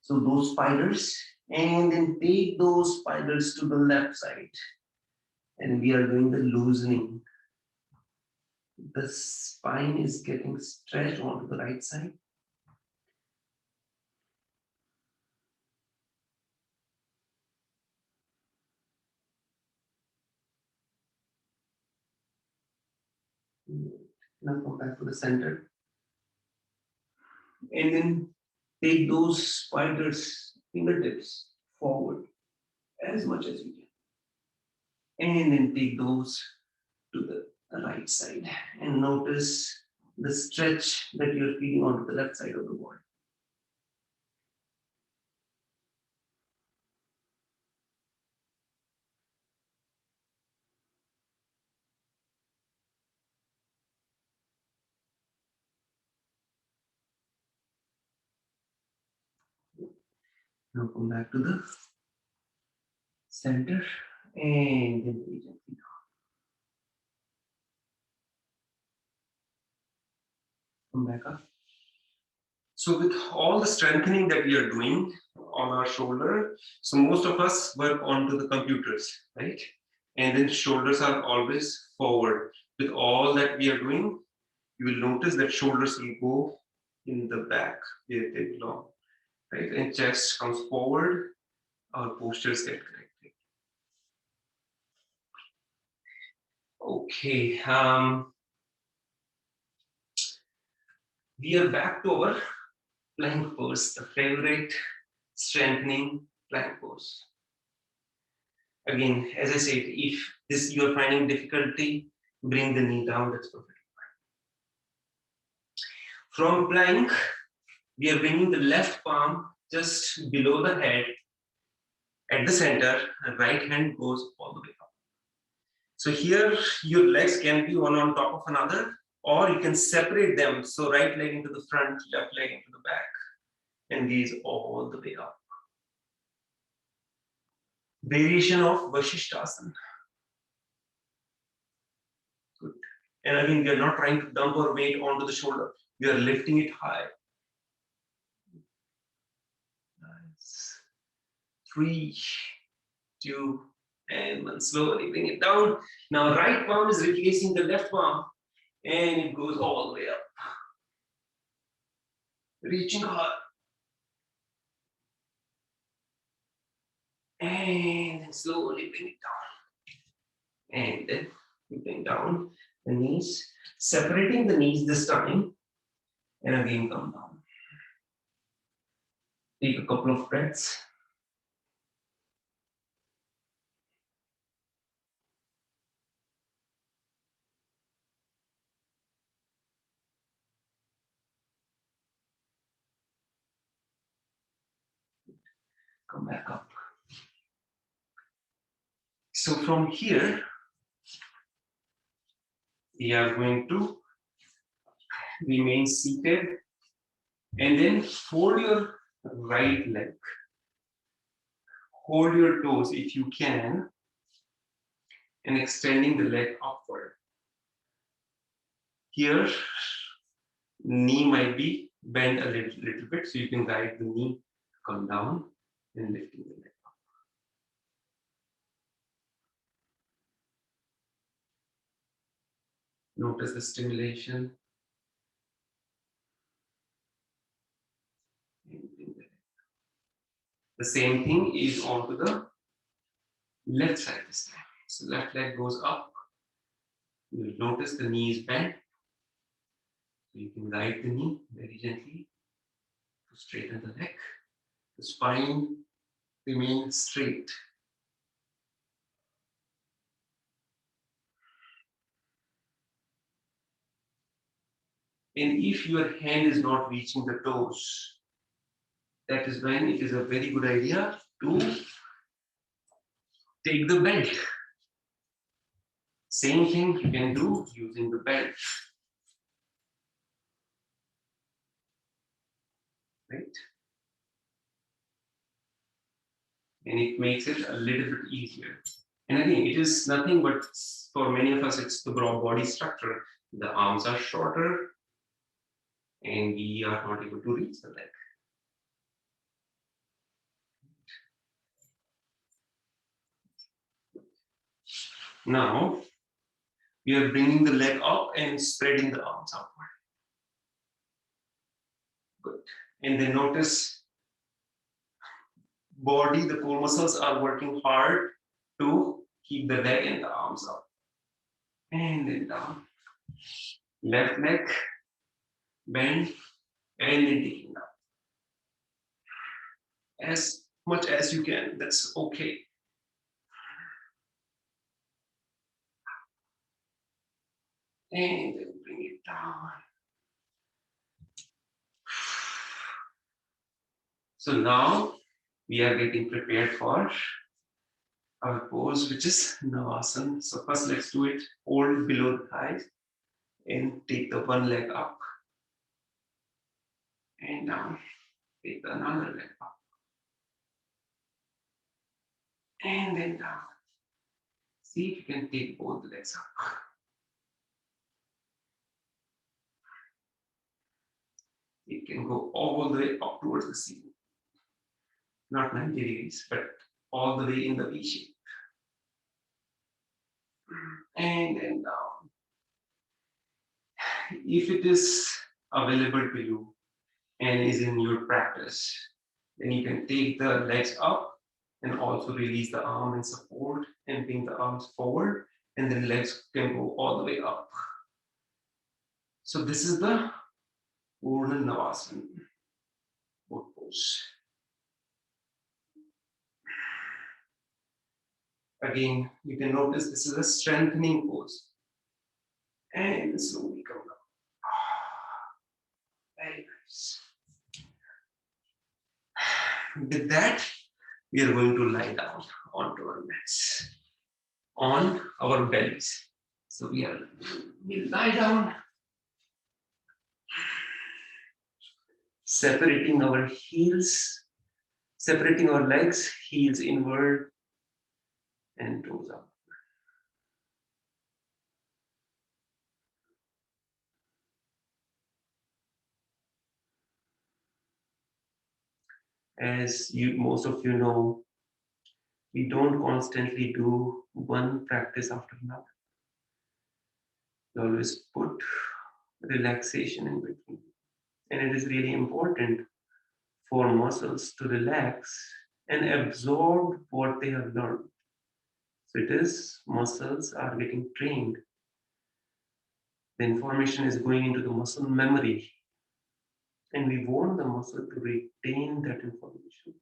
So those spiders, and then take those spiders to the left side. And we are doing the loosening. The spine is getting stretched onto the right side. Now come back to the center. And then take those spiders, fingertips forward as much as you can. And then take those to the right side. And notice the stretch that you're feeling onto the left side of the body. Now come back to the center and then very gently down. Come back up. So with all the strengthening that we are doing on our shoulder, so most of us work onto the computers, right? And then shoulders are always forward. With all that we are doing, you will notice that shoulders will go in the back where they belong, right? And chest comes forward, our postures get corrected. Okay, we are back to our plank pose, the favorite strengthening plank pose. Again, as I said, if this you are finding difficulty, bring the knee down, that's perfect. From plank, we are bringing the left palm just below the head at the center, and right hand goes all the way up. So here, your legs can be one on top of another, or you can separate them. So right leg into the front, left leg into the back, and these all the way up. Variation of Vashishthasana. Good. And again, we are not trying to dump our weight onto the shoulder. We are lifting it high. Nice. 3, 2, and 1. Slowly bring it down. Now right palm is replacing the left palm, and it goes all the way up. Reaching hard. And then slowly bring it down. And then you bring down the knees, separating the knees this time, and again come down. Take a couple of breaths. Come back up. So from here, we are going to remain seated and then fold your right leg. Hold your toes if you can, and extending the leg upward. Here, knee might be bent a little bit, so you can guide the knee to come down and lifting the leg up. Notice the stimulation. The same thing is onto the left side this time. So left leg goes up. You'll notice the knee is bent. So you can guide the knee very gently to straighten the neck. The spine remains straight. And if your hand is not reaching the toes, that is when it is a very good idea to take the belt. Same thing you can do using the belt. Right? and it makes it a little bit easier. And again, it is nothing but for many of us, it's the broad body structure. The arms are shorter and we are not able to reach the leg. Now, we are bringing the leg up and spreading the arms outward. Good. And then notice body, the core muscles are working hard to keep the leg and the arms up. And then down. Left leg, bend, and then taking down. As much as you can, that's okay. And then bring it down. So now we are getting prepared for our pose, which is Navasana. So first let's do it. Hold below the thighs and take the one leg up and down. Take another leg up and then down. See if you can take both legs up. It can go all the way up towards the ceiling. Not 90 degrees, but all the way in the V shape. And then down. If it is available to you and is in your practice, then you can take the legs up and also release the arm and support and bring the arms forward, and then legs can go all the way up. So this is the Purna Navasana pose. Again, you can notice this is a strengthening pose. And slowly come down. Very nice. With that, we are going to lie down onto our mats, on our bellies. So we lie down, separating our heels, separating our legs, heels inward and toes up. As most of you know, we don't constantly do one practice after another. We always put relaxation in between. And it is really important for muscles to relax and absorb what they have learned. So it is muscles are getting trained. The information is going into the muscle memory. And we want the muscle to retain that information.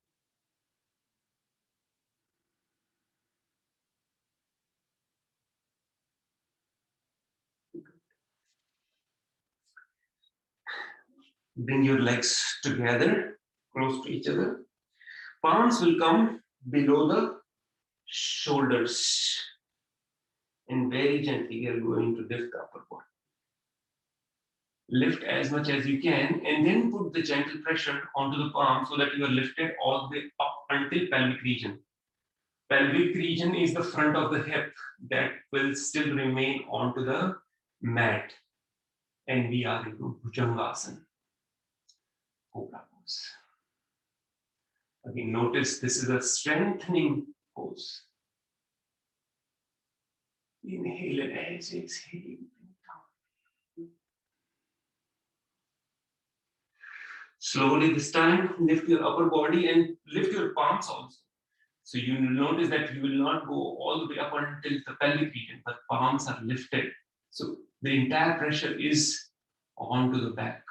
Bring your legs together, close to each other. Palms will come below the shoulders. And very gently, we are going to lift the upper body. Lift as much as you can, and then put the gentle pressure onto the palm so that you are lifted all the way up until pelvic region. Pelvic region is the front of the hip that will still remain onto the mat. And we are into Bhujangasana. Cobra pose. Again, notice this is a strengthening pose. Inhale and exhale. Slowly this time, lift your upper body and lift your palms also. So you will notice that you will not go all the way up until the pelvic region, but palms are lifted. So the entire pressure is onto the back.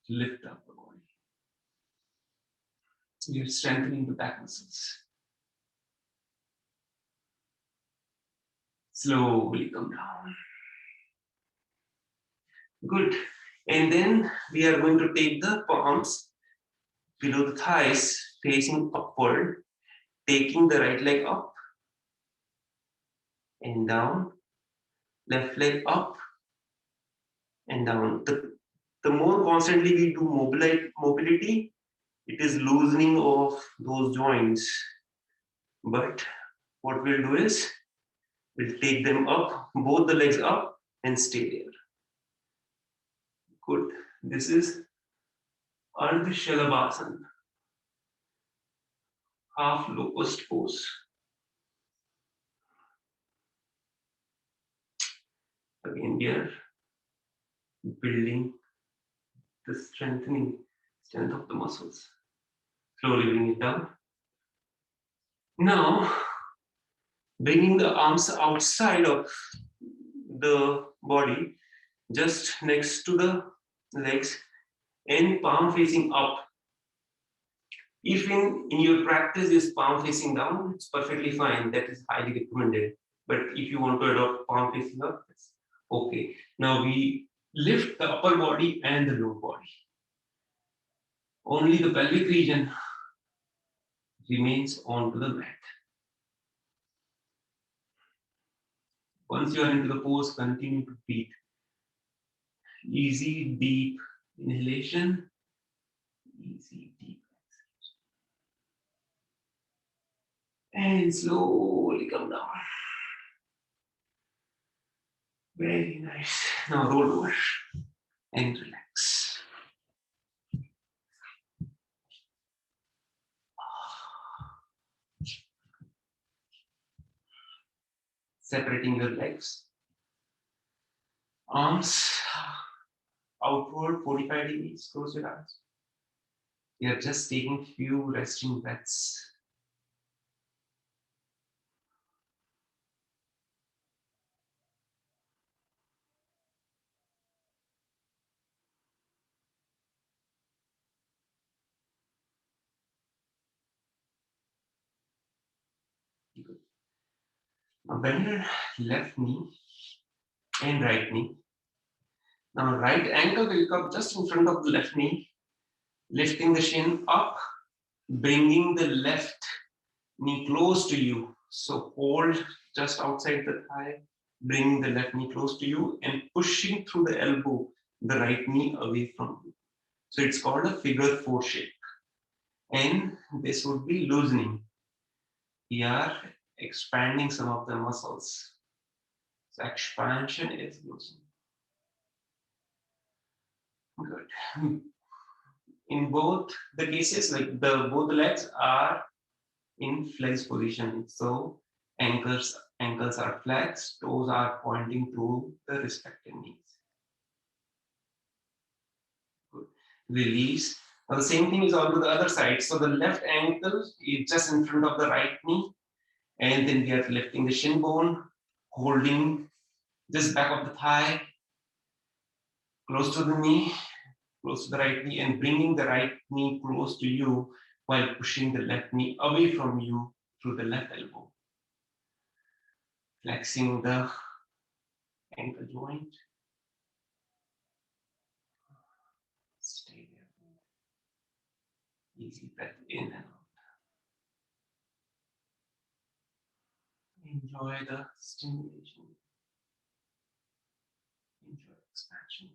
Lift up the body. You're strengthening the back muscles. Slowly come down. Good. And then we are going to take the palms below the thighs, facing upward, taking the right leg up and down, left leg up and down. The more constantly we do mobility, It is loosening of those joints. But what we'll do is we'll take them up, both the legs up, and stay there. Good. This is Ardha Shalabhasana, half locust pose. Again, we are building the strength of the muscles. Slowly bring it down. Now, bringing the arms outside of the body, just next to the legs, and palm facing up. If in your practice is palm facing down, it's perfectly fine. That is highly recommended. But if you want to adopt palm facing up, it's okay. Now we lift the upper body and the lower body. Only the pelvic region remains onto the mat. Once you are into the pose, continue to breathe. Easy, deep inhalation. Easy, deep exhalation. And slowly come down. Very nice. Now roll over and relax. Separating your legs. Arms outward 45 degrees. Close your eyes. We are just taking few resting breaths. Good. Now bend your left knee and right knee. Now right ankle will come just in front of the left knee, lifting the shin up, bringing the left knee close to you. So hold just outside the thigh, bring the left knee close to you and pushing through the elbow, the right knee away from you. So it's called a figure 4 shape. And this would be loosening. We are expanding some of the muscles. So expansion is loosening. Good. In both the cases, like both the legs are in flexed position. So ankles are flexed, toes are pointing to the respective knees. Good. Release. Now the same thing is on to the other side. So the left ankle is just in front of the right knee, and then we are lifting the shin bone, holding this back of the thigh, close to the knee, close to the right knee, and bringing the right knee close to you while pushing the left knee away from you through the left elbow. Flexing the ankle joint. Stay there. Easy breath in and out. Enjoy the stimulation. Enjoy expansion.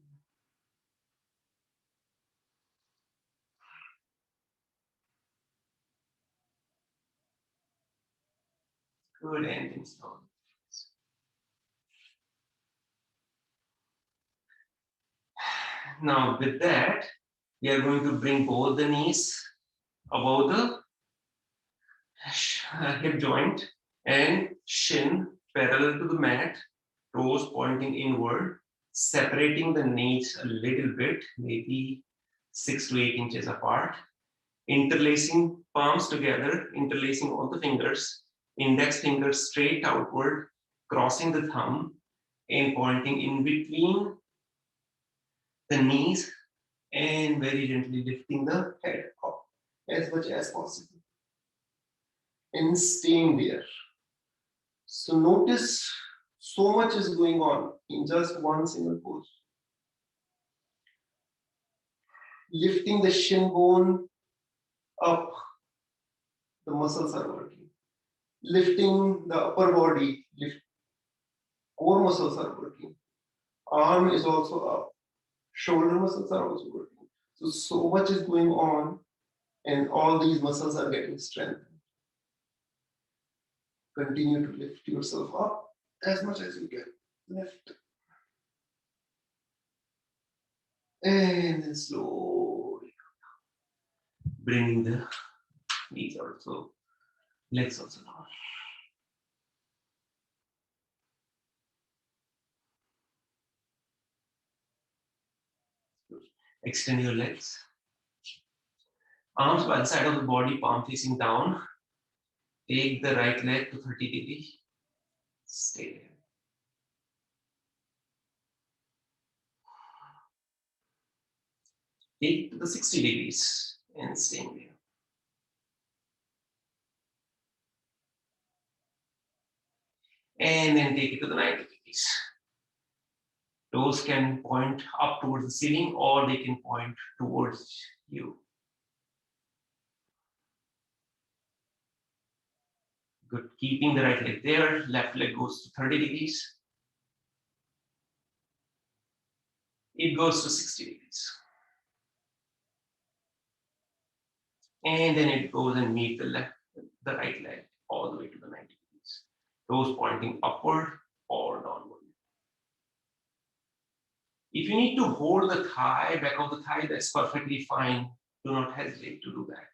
Good ending slowly. Now with that, we are going to bring both the knees above the hip joint and shin parallel to the mat, toes pointing inward, separating the knees a little bit, maybe 6 to 8 inches apart, interlacing palms together, interlacing all the fingers, index fingers straight outward, crossing the thumb and pointing in between the knees and very gently lifting the head up as much as possible and staying there. So notice so much is going on in just one single pose. Lifting the shin bone up, the muscles are working. Lifting the upper body, core muscles are working. Arm is also up. Shoulder muscles are also working. So much is going on And all these muscles are getting strengthened. Continue to lift yourself up as much as you can. Lift. And then slowly bringing the knees also, legs also down. Extend your legs. Arms by the side of the body, palm facing down. Take the right leg to 30 degrees. Stay there. Take to the 60 degrees and staying there. And then take it to the 90 degrees. Toes can point up towards the ceiling or they can point towards you. Good. Keeping the right leg there. Left leg goes to 30 degrees. It goes to 60 degrees. And then it goes and meet the right leg all the way to the 90 degrees. Toes pointing upward or downward. If you need to hold the thigh, back of the thigh, that's perfectly fine. Do not hesitate to do that.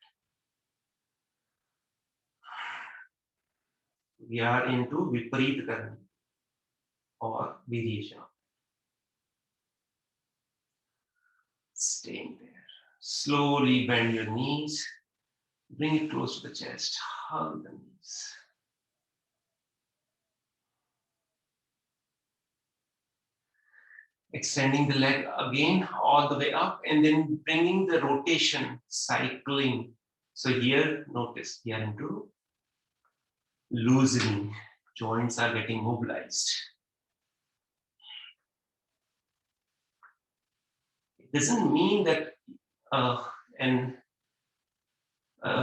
We are into Viparit Karani or variation. Staying there. Slowly bend your knees. Bring it close to the chest. Hug the knees. Extending the leg again all the way up and then bringing the rotation, cycling. So here, notice we are into loosening. Joints are getting mobilized. It doesn't mean that an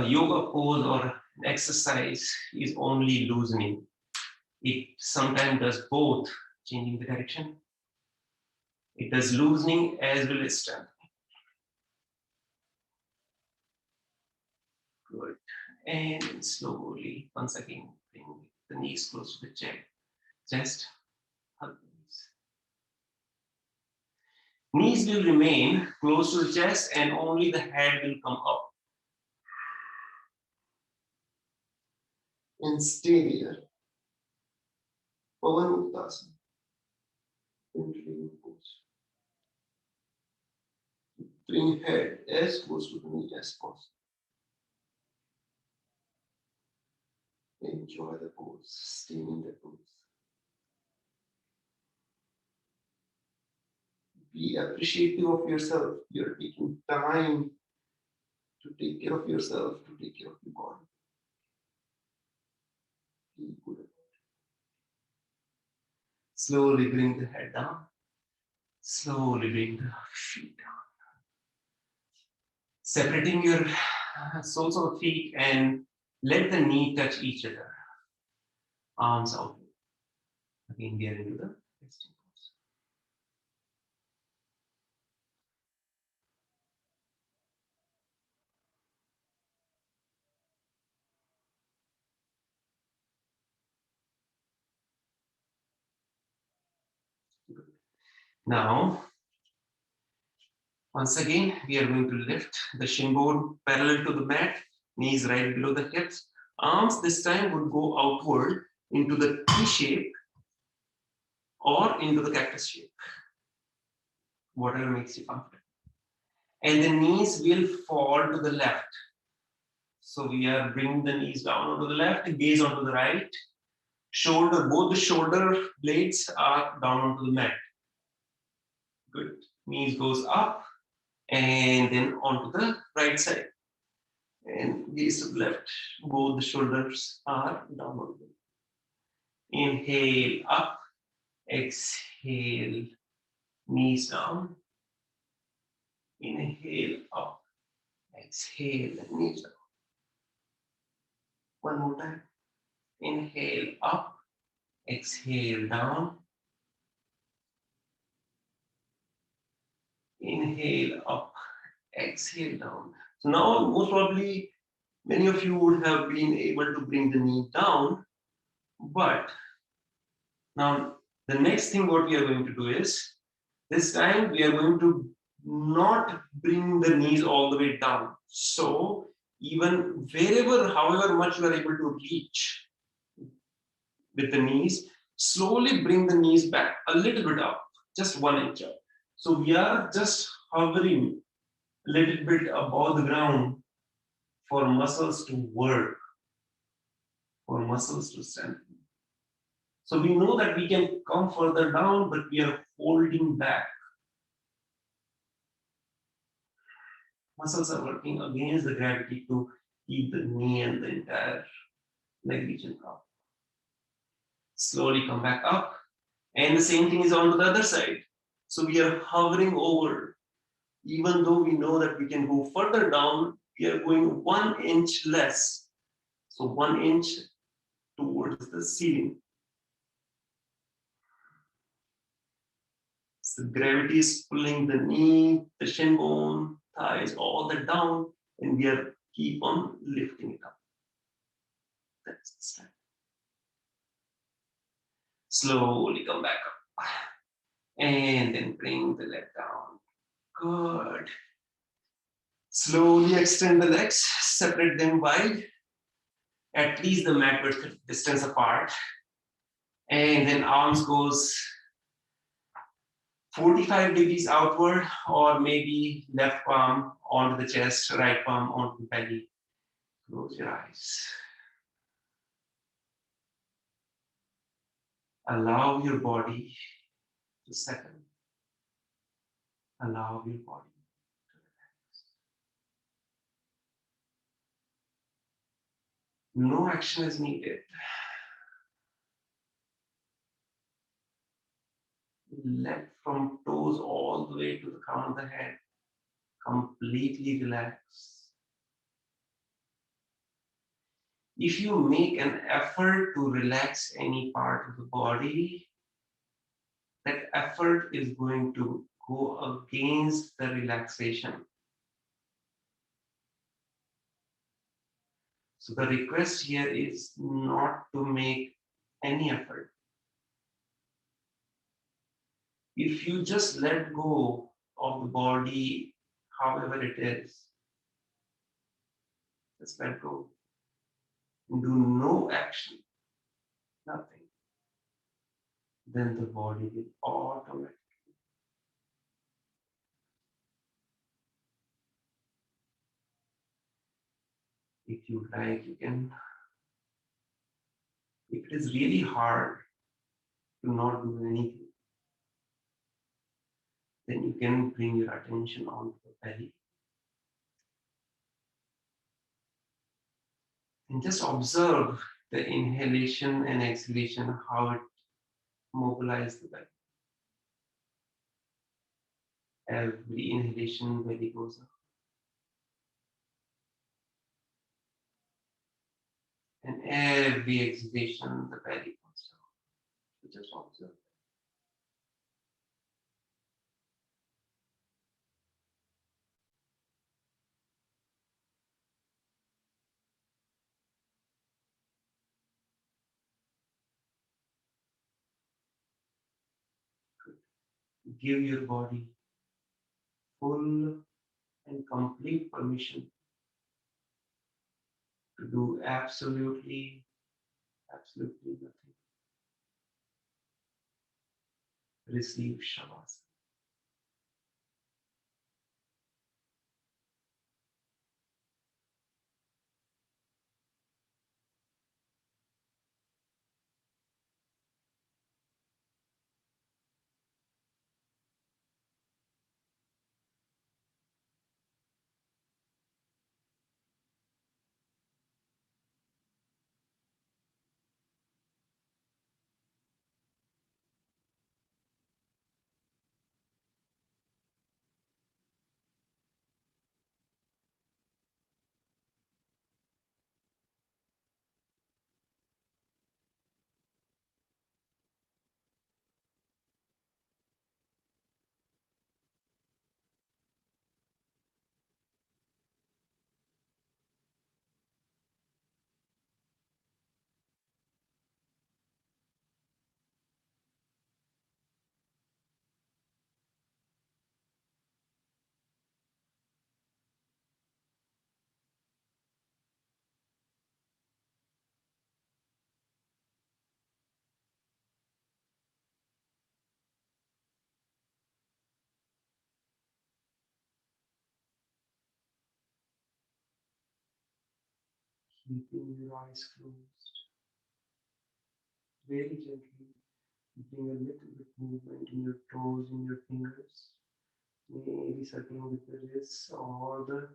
yoga pose or an exercise is only loosening. It sometimes does both, changing the direction. It does loosening as well as strengthening. Good. And slowly, once again, bring the knees close to the chest. Hug the knees. Knees will remain close to the chest and only the head will come up. And stay there. Pavan Uttasana. Bring head as close to the knee as possible. Enjoy the pose, stay in the pose. Be appreciative of yourself. You're taking time to take care of yourself, to take care of your body. Be good at it. Slowly bring the head down. Slowly bring the feet down. Separating your soles of the feet and let the knee touch each other. Arms out. Again, we are into the resting pose. Now, once again, we are going to lift the shin bone parallel to the mat, knees right below the hips. Arms this time would go outward into the T shape or into the cactus shape, whatever makes you comfortable. And the knees will fall to the left. So we are bringing the knees down onto the left, gaze onto the right. Shoulder, both the shoulder blades are down onto the mat. Good. Knees goes up and then onto the right side. And gaze to the left. Both the shoulders are down onto the mat. Inhale up, exhale, knees down. Inhale up, exhale, knees down. One more time. Inhale up, exhale down. Inhale up, exhale down. So now, most probably, many of you would have been able to bring the knee down, but now the next thing what we are going to do is, this time we are going to not bring the knees all the way down. So even wherever, however much you are able to reach with the knees, slowly bring the knees back a little bit up, just 1 inch up. So we are just hovering a little bit above the ground for muscles to work, for muscles to strengthen. So we know that we can come further down, but we are holding back. Muscles are working against the gravity to keep the knee and the entire leg region up. Slowly come back up. And the same thing is on the other side. So we are hovering over. Even though we know that we can go further down, we are going 1 inch less. So 1 inch towards the ceiling. So gravity is pulling the knee, the shin bone, thighs, all that down, and we are keep on lifting it up. That's the step. Slowly come back up. And then bring the leg down. Good. Slowly extend the legs, separate them wide, at least the mat width distance apart. And then arms goes 45 degrees outward, or maybe left palm onto the chest, right palm onto the belly. Close your eyes. Allow your body to settle. Allow your body to relax. No action is needed. Let from toes all the way to the crown of the head completely relax. If you make an effort to relax any part of the body, that effort is going to go against the relaxation. So the request here is not to make any effort. If you just let go of the body, however it is, just let go. Do no action, nothing. Then the body will automatically. If you like, you can. If it is really hard to not do anything, then you can bring your attention onto the belly. And just observe the inhalation and exhalation, how it mobilizes the belly. Every inhalation, belly goes up. And every exhalation, the belly comes down. So just observe. Give your body full and complete permission to do absolutely nothing. Receive Shavasana. Keeping your eyes closed. Very gently, bring a little bit movement in your toes, in your fingers. Maybe circling with the wrists or the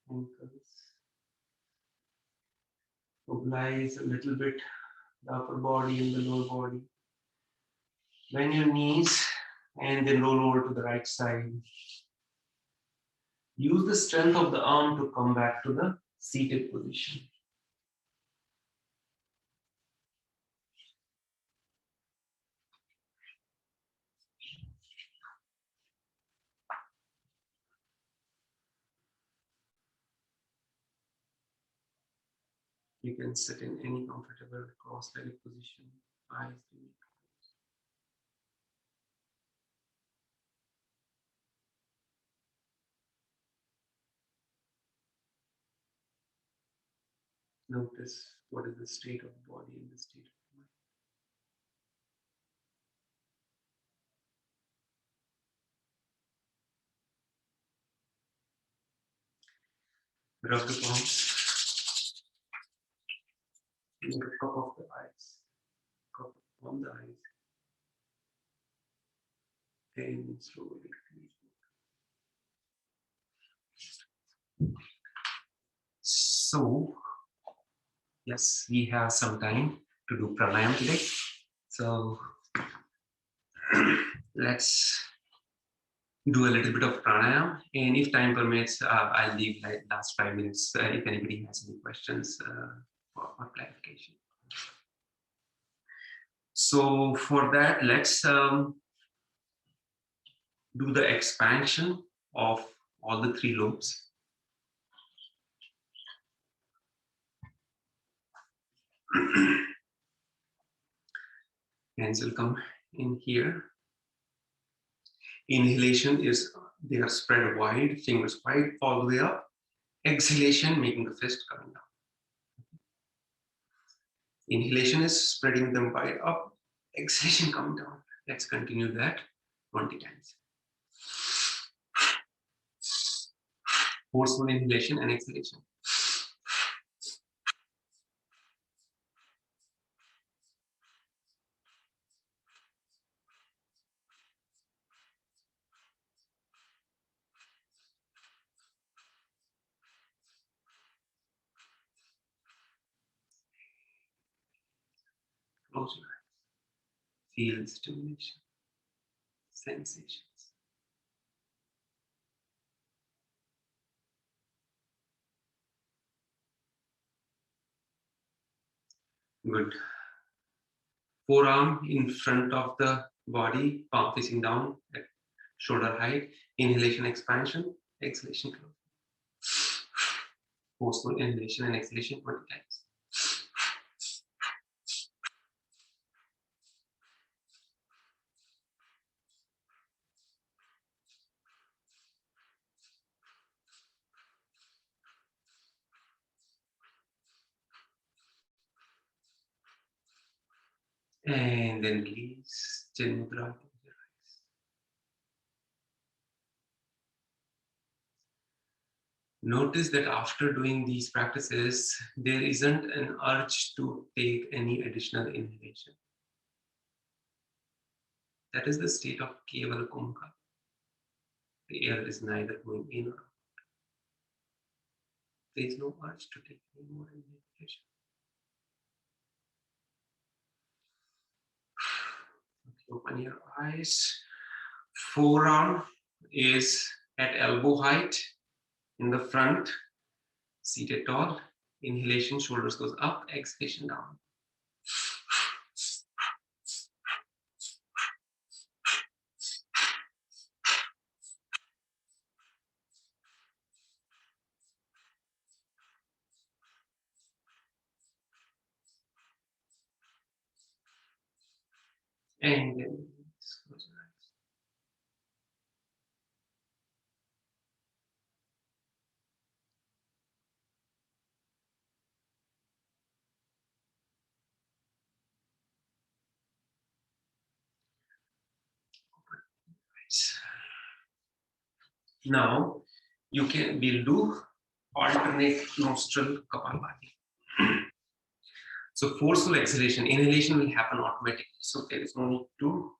ankles. Mobilize a little bit the upper body and the lower body. Bend your knees and then roll over to the right side. Use the strength of the arm to come back to the seated position. You can sit in any comfortable cross-legged position, eyes closed. Notice what is the state of the body and the state of the mind. Rub the palms. Make a cup of the eyes. Cup on the eyes. And slowly release. So, yes, we have some time to do pranayama today. So, let's do a little bit of pranayama. And if time permits, I'll leave like last 5 minutes if anybody has any questions for clarification. So for that, let's do the expansion of all the 3 lobes. Hands will come in here. Inhalation is, they are spread wide, fingers wide all the way up. Exhalation, making the fist coming down. Inhalation is spreading them wide up. Exhalation coming down. Let's continue that 20 times. Forceful inhalation and exhalation. Close your eyes. Feel the stimulation, sensations. Good. Forearm in front of the body, palm facing down at shoulder height. Inhalation, expansion, exhalation, close. Forceful inhalation and exhalation 20 times. And then release, chin mudra, close your eyes. Notice that after doing these practices, there isn't an urge to take any additional inhalation. That is the state of Kevala Kumbha. The air is neither going in or out. There is no urge to take any more inhalation. Open your eyes. Forearm is at elbow height in the front, seated tall. Inhalation, shoulders goes up, exhalation down. And then close your eyes. Now we'll do alternate nostril Kapalbhati. So forceful exhalation, inhalation will happen automatically. So there is no need to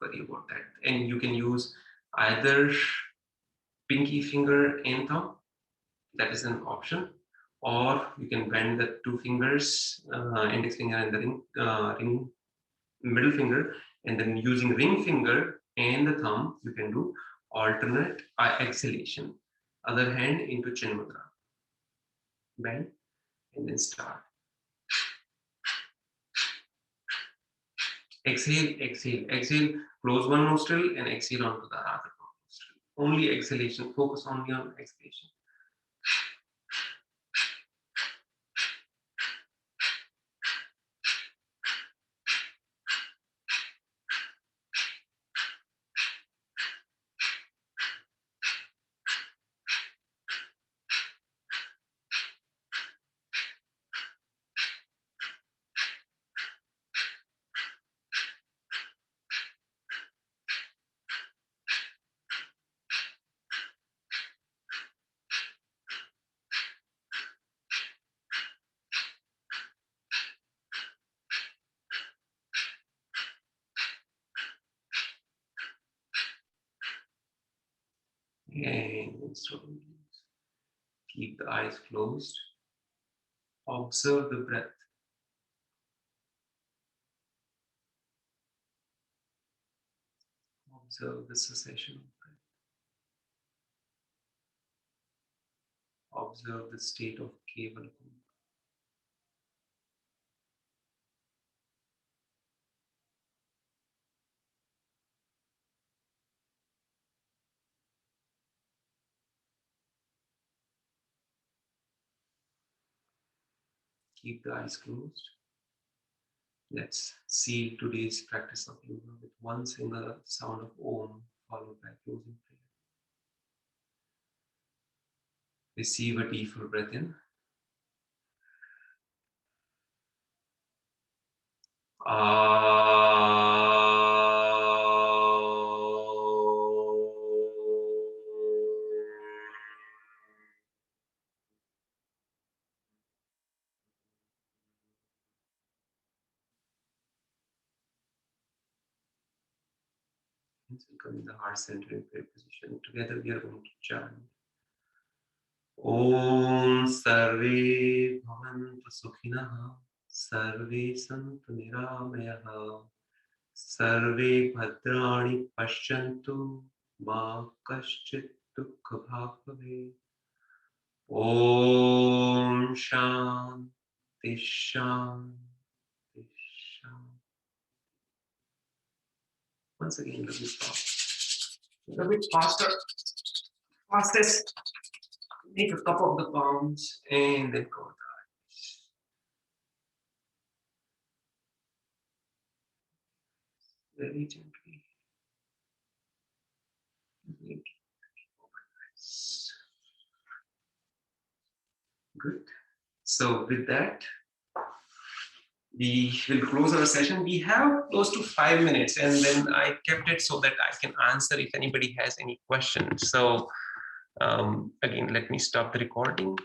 worry about that. And you can use either pinky finger and thumb, that is an option, or you can bend the two fingers, index finger and the ring middle finger, and then using ring finger and the thumb, you can do alternate exhalation. Other hand into chin mudra. Bend and then start. Exhale, exhale, exhale, close one nostril and exhale onto the other nostril. Only exhalation, focus only on exhalation. And slowly keep the eyes closed. Observe the breath. Observe the cessation of breath. Observe the state of Keval. Keep the eyes closed. Let's seal today's practice of yoga with one single sound of Om followed by closing prayer. Receive a deep full breath in. Come in the heart center in prayer position. Together we are going to chant. Om Sarve Bhavantu Sukhinah Sarve Santu Niramayah Sarve Bhadrani Pashyantu Ma Kaschit Dukkha Bhag Bhavet. Om Shanti Shanti Shanti. Once again, let me stop. A bit faster. Fastest. Make a cup of the palms and then cover the eyes. Very gently. Good. So with that, we will close our session. We have close to 5 minutes, and then I kept it so that I can answer if anybody has any questions. So again, let me stop the recording.